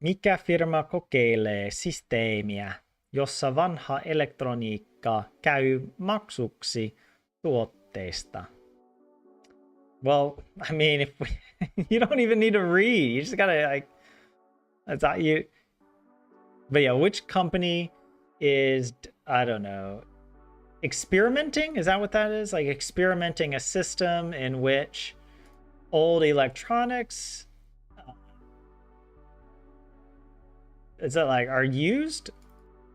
Mikä firma kokeilee systeemiä, jossa vanha elektroniikka käy maksuksi tuotteista? Well, I mean, if you don't even need to read, you just gotta like. That's all you. But yeah, which company is, I don't know, experimenting? Is that what that is? Like experimenting a system in which old electronics is that like are used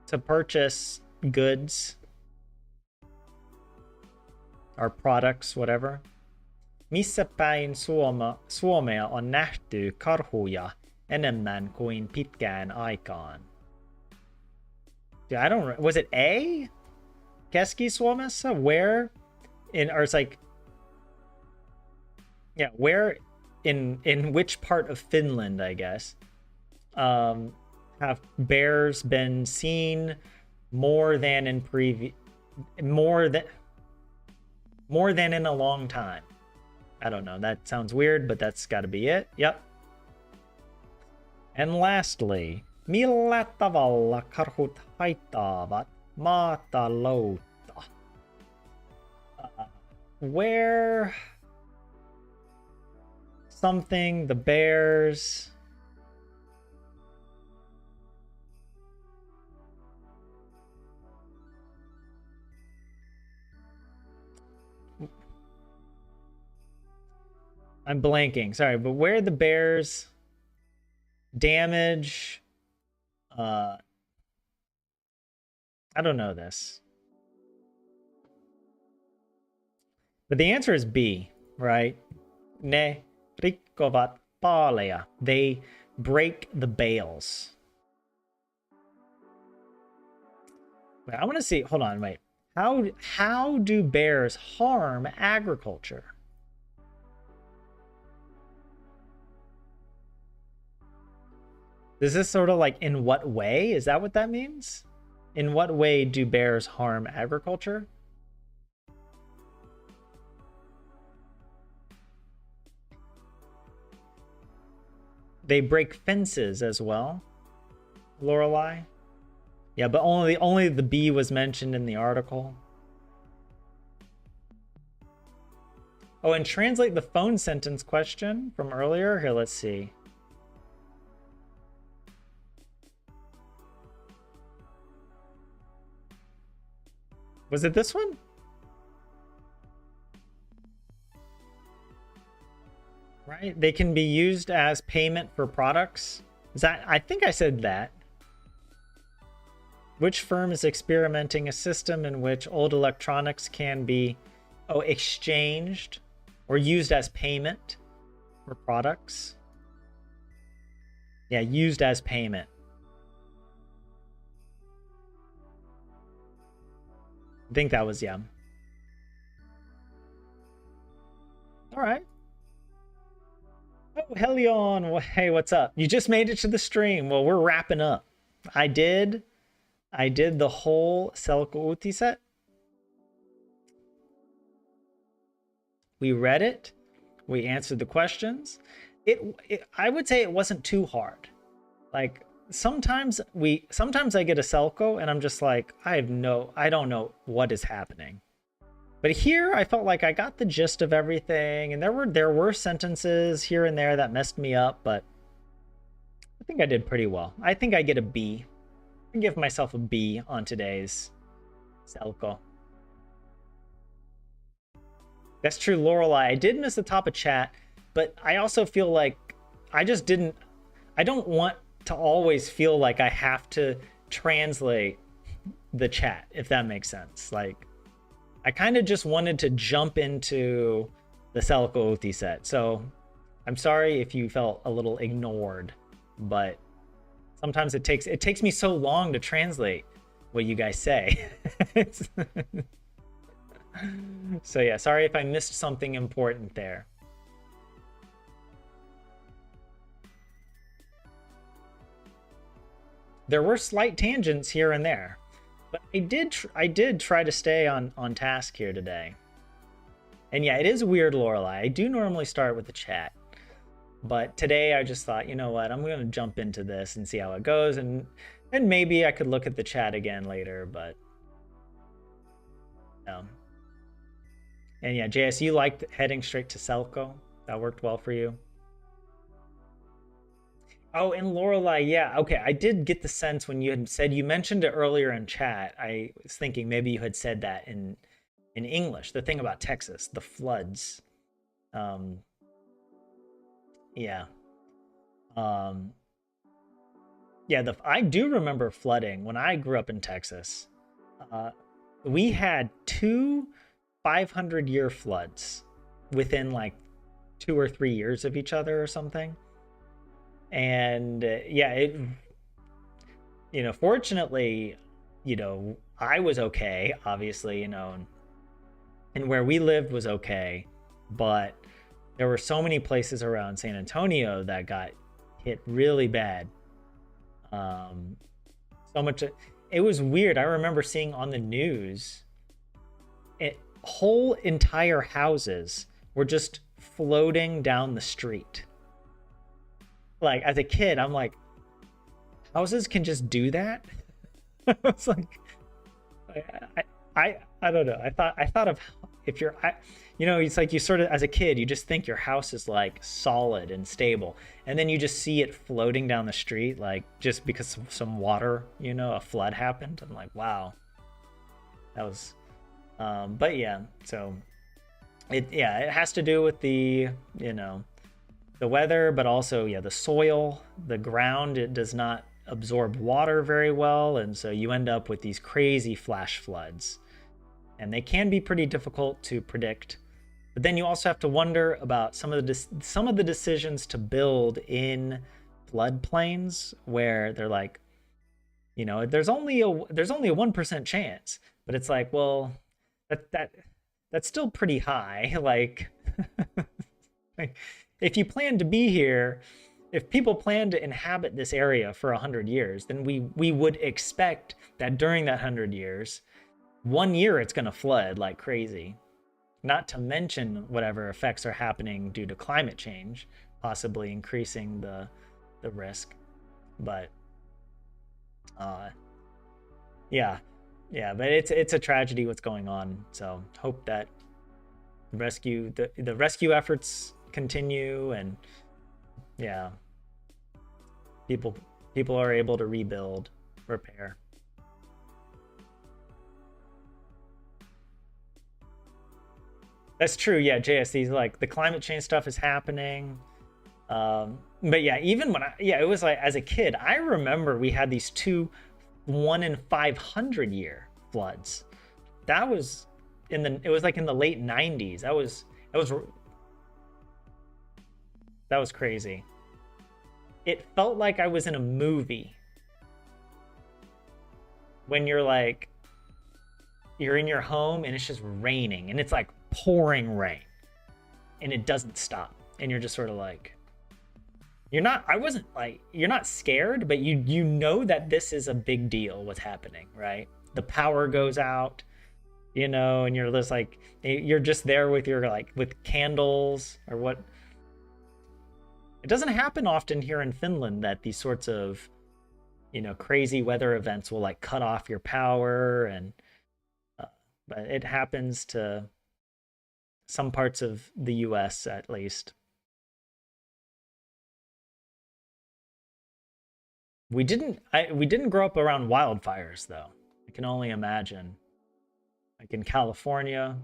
to purchase goods or products, whatever. Missä päin Suomea on nähty karhuja enemmän kuin pitkään aikaan? Yeah, I don't. Was it A? Keski-Suomessa? Where in, or it's like, yeah, where in which part of Finland, I guess, have bears been seen more than in more than in a long time? I don't know. That sounds weird, but that's got to be it. Yep. And lastly, millä tavalla karhut haittaavat maataloutta? Where something, the bears... I'm blanking, sorry, but where the bears damage, I don't know this. But the answer is B, right? Ne rikkovat paaleja. They break the bales. Wait, I want to see. Hold on, wait. How do bears harm agriculture? Is this sort of like in what way? Is that what that means? In what way do bears harm agriculture? They break fences as well, Lorelei. Yeah, but only the bee was mentioned in the article. Oh, and translate the phone sentence question from earlier. Here, let's see. Was it this one? Right? They can be used as payment for products. Is that, I think I said that. Which firm is experimenting a system in which old electronics can be exchanged or used as payment for products? Yeah, used as payment. I think that was, yeah. All right. Oh, Helion. Well, hey, what's up? You just made it to the stream. Well, we're wrapping up. I did the whole Selkouti set. We read it. We answered the questions. I would say it wasn't too hard. Like sometimes I get a Selko and I'm just like, I don't know what is happening. But here I felt like I got the gist of everything, and there were sentences here and there that messed me up, but I think I did pretty well. I think I get a B. I can give myself a B on today's Selko. That's true, Lorelei. I did miss the top of chat, but I also feel like I don't want to always feel like I have to translate the chat, if that makes sense. Like, I kind of just wanted to jump into the Selkouti set. So I'm sorry if you felt a little ignored, but sometimes it takes me so long to translate what you guys say. So yeah, sorry if I missed something important there. There were slight tangents here and there, but I did try to stay on task here today. And yeah, it is weird, Lorelei. I do normally start with the chat, but today I just thought, you know what, I'm going to jump into this and see how it goes, and maybe I could look at the chat again later, but no. And yeah, JS, you liked heading straight to Selko. That worked well for you. Oh, and Lorelei, yeah, okay. I did get the sense when you had said, you mentioned it earlier in chat. I was thinking maybe you had said that in English. The thing about Texas, the floods. Yeah. Yeah, I do remember flooding when I grew up in Texas. We had 2 500-year floods within like 2 or 3 years of each other or something. And yeah, fortunately, I was okay, obviously, and where we lived was okay, but there were so many places around San Antonio that got hit really bad. So much, it was weird. I remember seeing on the news, whole entire houses were just floating down the street. Like, as a kid, I'm like, houses can just do that? I was like, I don't know. I thought of, if you're, it's like you sort of, as a kid, you just think your house is like solid and stable, and then you just see it floating down the street, like just because some water, a flood happened. I'm like, wow, that was, but yeah, so it has to do with the, the weather, but also, the soil, the ground, it does not absorb water very well. And so you end up with these crazy flash floods, and they can be pretty difficult to predict. But then you also have to wonder about some of the decisions to build in floodplains, where they're like, You know, there's only a 1% chance, but it's like, well, that that's still pretty high. Like, if you plan to be here, if people plan to inhabit this area for 100 years, then we would expect that during that 100 years, 1 year it's going to flood like crazy. Not to mention whatever effects are happening due to climate change, possibly increasing the risk. But uh, yeah, yeah, but it's a tragedy what's going on. So hope that the rescue efforts continue, and yeah, people people are able to rebuild, repair. That's true. Yeah, JSC's like the climate change stuff is happening. But yeah, even when yeah, it was like as a kid, I remember we had these two 1 in 500 year floods. That was it was like in the late 90s. That was crazy. It felt like I was in a movie when you're in your home and it's just raining and it's like pouring rain and it doesn't stop and you're just sort of like you're not scared, but you know that this is a big deal what's happening, right? The power goes out, and you're just like you're just there with your like with candles or what. It doesn't happen often here in Finland that these sorts of crazy weather events will like cut off your power, and uh, but it happens to some parts of the US at least. We didn't grow up around wildfires though. I can only imagine. Like in California,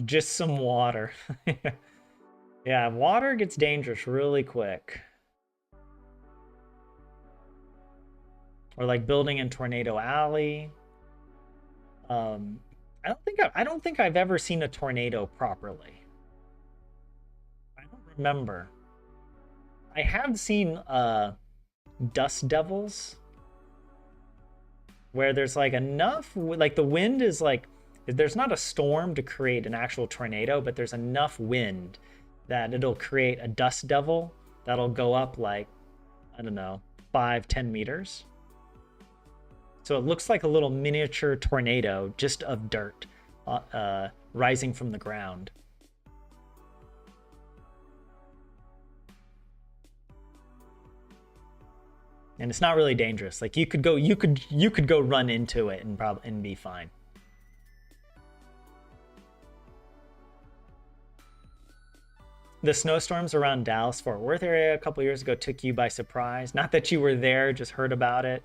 just some water. Yeah, water gets dangerous really quick. Or like building in Tornado Alley. Um, I don't think I've ever seen a tornado properly. I don't remember. I have seen dust devils where there's like enough like the wind is like there's not a storm to create an actual tornado, but there's enough wind that it'll create a dust devil that'll go up like I don't know 5-10 meters. So it looks like a little miniature tornado just of dirt rising from the ground. And it's not really dangerous. Like you could go run into it and be fine. The snowstorms around Dallas Fort Worth area a couple years ago took you by surprise. Not that you were there, just heard about it.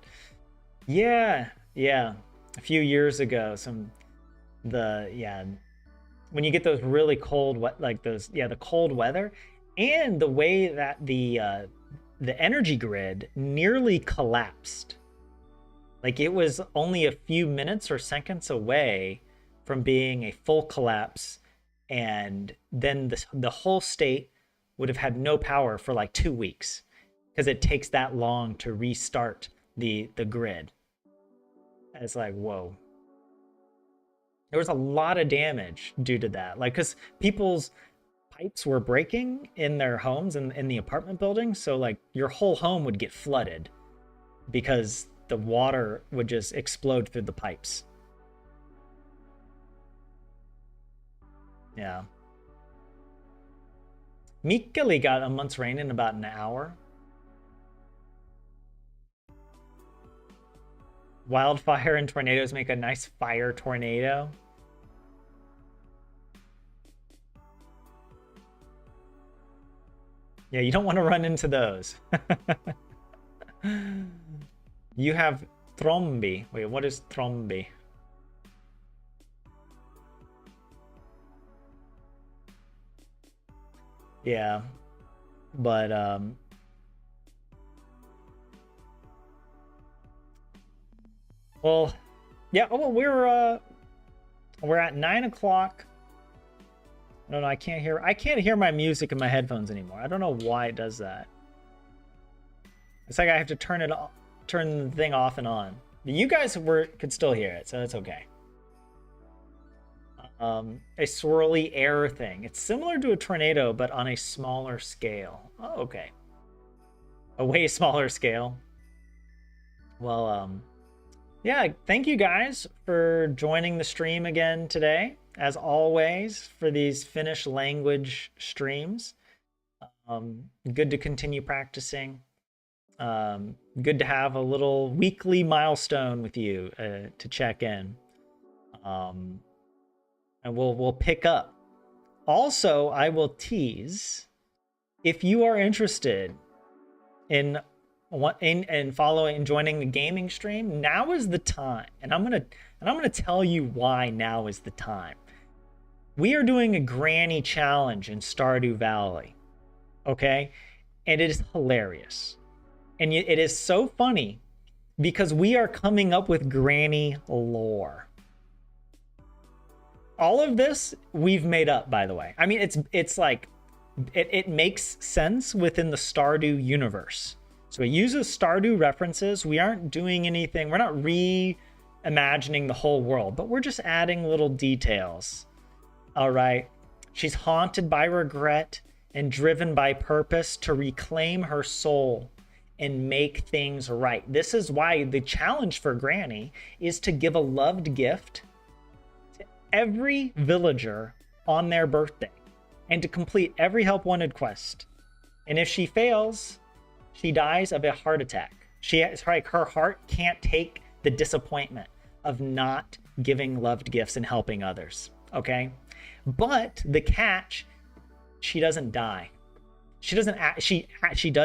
Yeah, yeah. A few years ago, the yeah, when you get those really cold like those the cold weather and the way that the energy grid nearly collapsed. Like it was only a few minutes or seconds away from being a full collapse, and then the whole state would have had no power for like 2 weeks because it takes that long to restart the grid. It's like whoa. There was a lot of damage due to that, like because people's pipes were breaking in their homes and in the apartment building, so like your whole home would get flooded because the water would just explode through the pipes. Yeah. Mikkeli got a month's rain in about an hour. Wildfire and tornadoes make a nice fire tornado. Yeah, you don't want to run into those. You have Trombi. Wait, what is Trombi? Yeah, but well, yeah. Oh, well, we're at 9 o'clock. I don't know. I can't hear my music in my headphones anymore. I don't know why it does that. It's like I have to turn the thing off and on. But you guys could still hear it, so that's okay. A swirly air thing. It's similar to a tornado, but on a smaller scale. Oh, okay. A way smaller scale. Well, yeah, thank you guys for joining the stream again today, as always, for these Finnish language streams. Good to continue practicing. Good to have a little weekly milestone with you to check in. And we'll pick up. Also, I will tease, if you are interested in following and joining the gaming stream, now is the time. And I'm gonna tell you why now is the time. We are doing a granny challenge in Stardew Valley. Okay? And it is hilarious. And it is so funny because we are coming up with granny lore. All of this we've made up, by the way. I mean, it's like it makes sense within the Stardew universe. So it uses Stardew references. We aren't doing anything. We're not reimagining the whole world, but we're just adding little details. All right. She's haunted by regret and driven by purpose to reclaim her soul and make things right. This is why the challenge for Granny is to give a loved gift to every villager on their birthday and to complete every help wanted quest. And if she fails, she dies of a heart attack. Her heart can't take the disappointment of not giving loved gifts and helping others. Okay? But the catch, she doesn't die. She does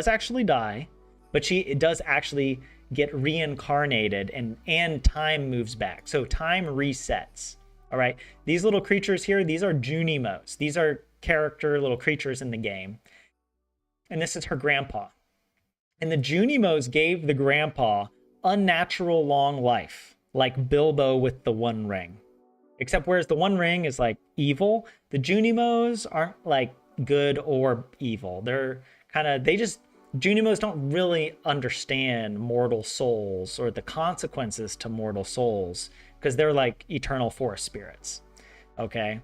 actually die, but she does actually get reincarnated and time moves back. So time resets. All right. These little creatures here, these are Junimos. These are character little creatures in the game. And this is her grandpa. And the Junimos gave the grandpa unnatural long life, like Bilbo with the One Ring. Except whereas the One Ring is like evil, the Junimos aren't like good or evil. They're Junimos don't really understand mortal souls or the consequences to mortal souls because they're like eternal forest spirits. Okay?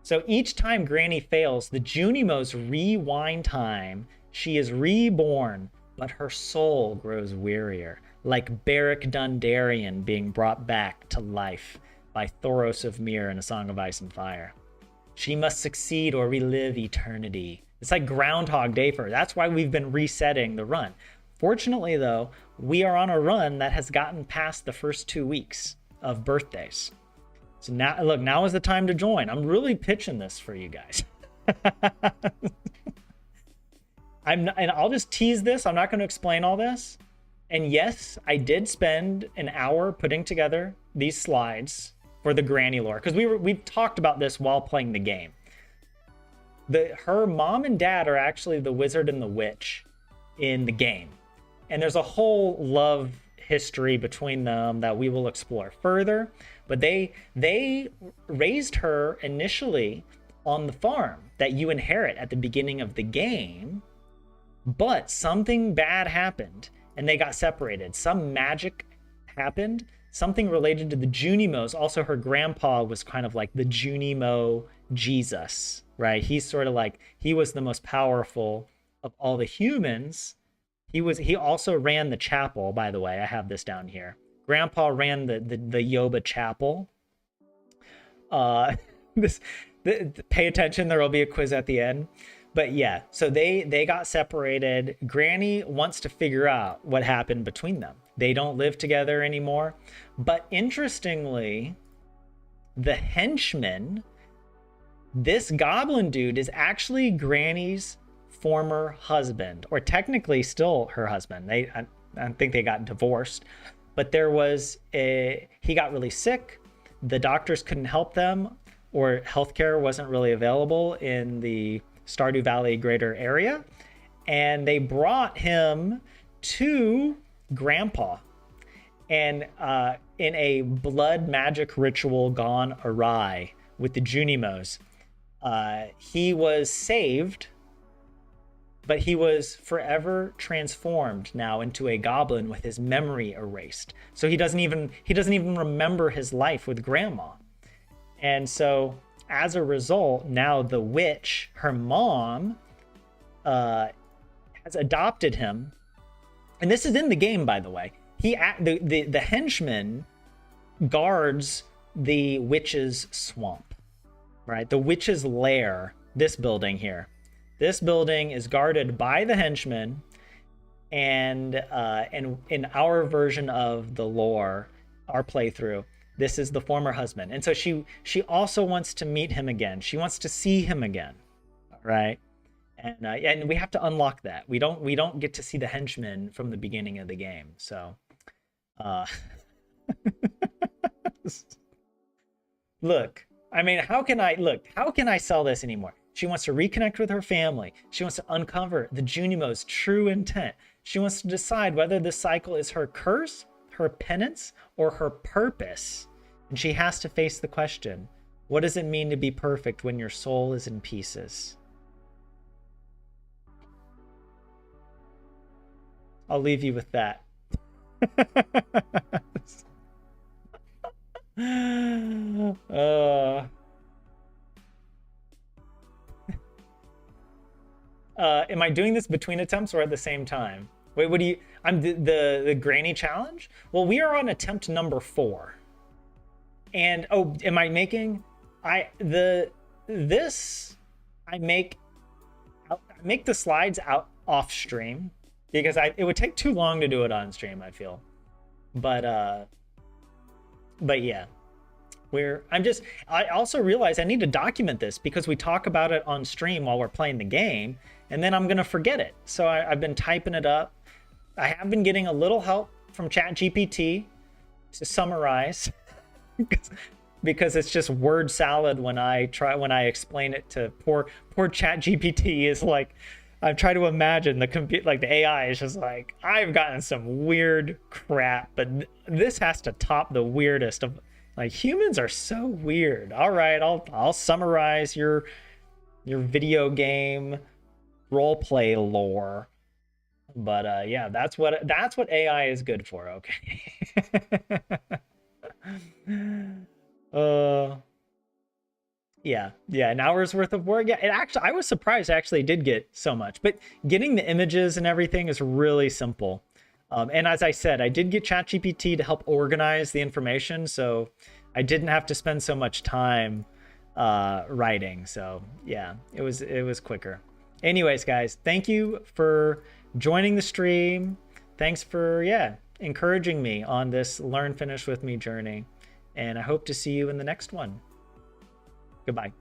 So each time Granny fails, the Junimos rewind time. She is reborn, but her soul grows wearier, like Beric Dondarrion being brought back to life by Thoros of Myr in A Song of Ice and Fire. She must succeed or relive eternity. It's like Groundhog Day for her. That's why we've been resetting the run. Fortunately, though, we are on a run that has gotten past the first 2 weeks of birthdays. So now, look, now is the time to join. I'm really pitching this for you guys. And I'll just tease this. I'm not going to explain all this. And yes, I did spend an hour putting together these slides for the Granny lore, because we've talked about this while playing the game. Her mom and dad are actually the wizard and the witch in the game, and there's a whole love history between them that we will explore further. But they raised her initially on the farm that you inherit at the beginning of the game, but something bad happened and they got separated. Some magic happened. Something related to the Junimos. Also, her grandpa was kind of like the Junimo Jesus, right? He's sort of like, he was the most powerful of all the humans. He also ran the chapel, by the way. I have this down here. Grandpa ran the Yoba chapel. Pay attention, there will be a quiz at the end. But yeah, so they got separated. Granny wants to figure out what happened between them. They don't live together anymore. But interestingly, the henchman, this goblin dude, is actually Granny's former husband, or technically still her husband. I think they got divorced. But he got really sick. The doctors couldn't help them, or healthcare wasn't really available in the Stardew Valley greater area. And they brought him to Grandpa. And in a blood magic ritual gone awry with the Junimos, he was saved, but he was forever transformed now into a goblin with his memory erased. So he doesn't even remember his life with grandma. And so as a result, now the witch, her mom, has adopted him. And this is in the game, by the way. The henchman guards the witch's swamp, right? The witch's lair, this building here. This building is guarded by the henchmen, and in our version of the lore, our playthrough, this is the former husband. And so she also wants to meet him again. She wants to see him again, right? And we have to unlock that. We don't get to see the henchmen from the beginning of the game. So, look, I mean, how can I sell this anymore? She wants to reconnect with her family. She wants to uncover the Junimo's true intent. She wants to decide whether this cycle is her curse, her penance, or her purpose. And she has to face the question, what does it mean to be perfect when your soul is in pieces? I'll leave you with that. Am I doing this between attempts or at the same time? Wait, what do you... I'm the granny challenge? Well, we are on attempt number 4. And, oh, am I making... I make the slides out off stream because it would take too long to do it on stream, I feel. But yeah. I also realize I need to document this because we talk about it on stream while we're playing the game, and then I'm gonna forget it. So I've been typing it up. I have been getting a little help from ChatGPT to summarize because it's just word salad when I explain it to poor ChatGPT. Is like, I'm trying to imagine the AI is just like, I've gotten some weird crap, but this has to top the weirdest of. Like, humans are so weird. All right, I'll summarize your video game roleplay lore. But yeah, that's what AI is good for. Okay. Yeah, an hour's worth of work. Yeah, I was surprised I actually did get so much. But getting the images and everything is really simple. And as I said, I did get ChatGPT to help organize the information, so I didn't have to spend so much time writing. So yeah, it was quicker. Anyways, guys, thank you for joining the stream. Thanks for encouraging me on this Learn Finnish with Me journey, and I hope to see you in the next one. Goodbye.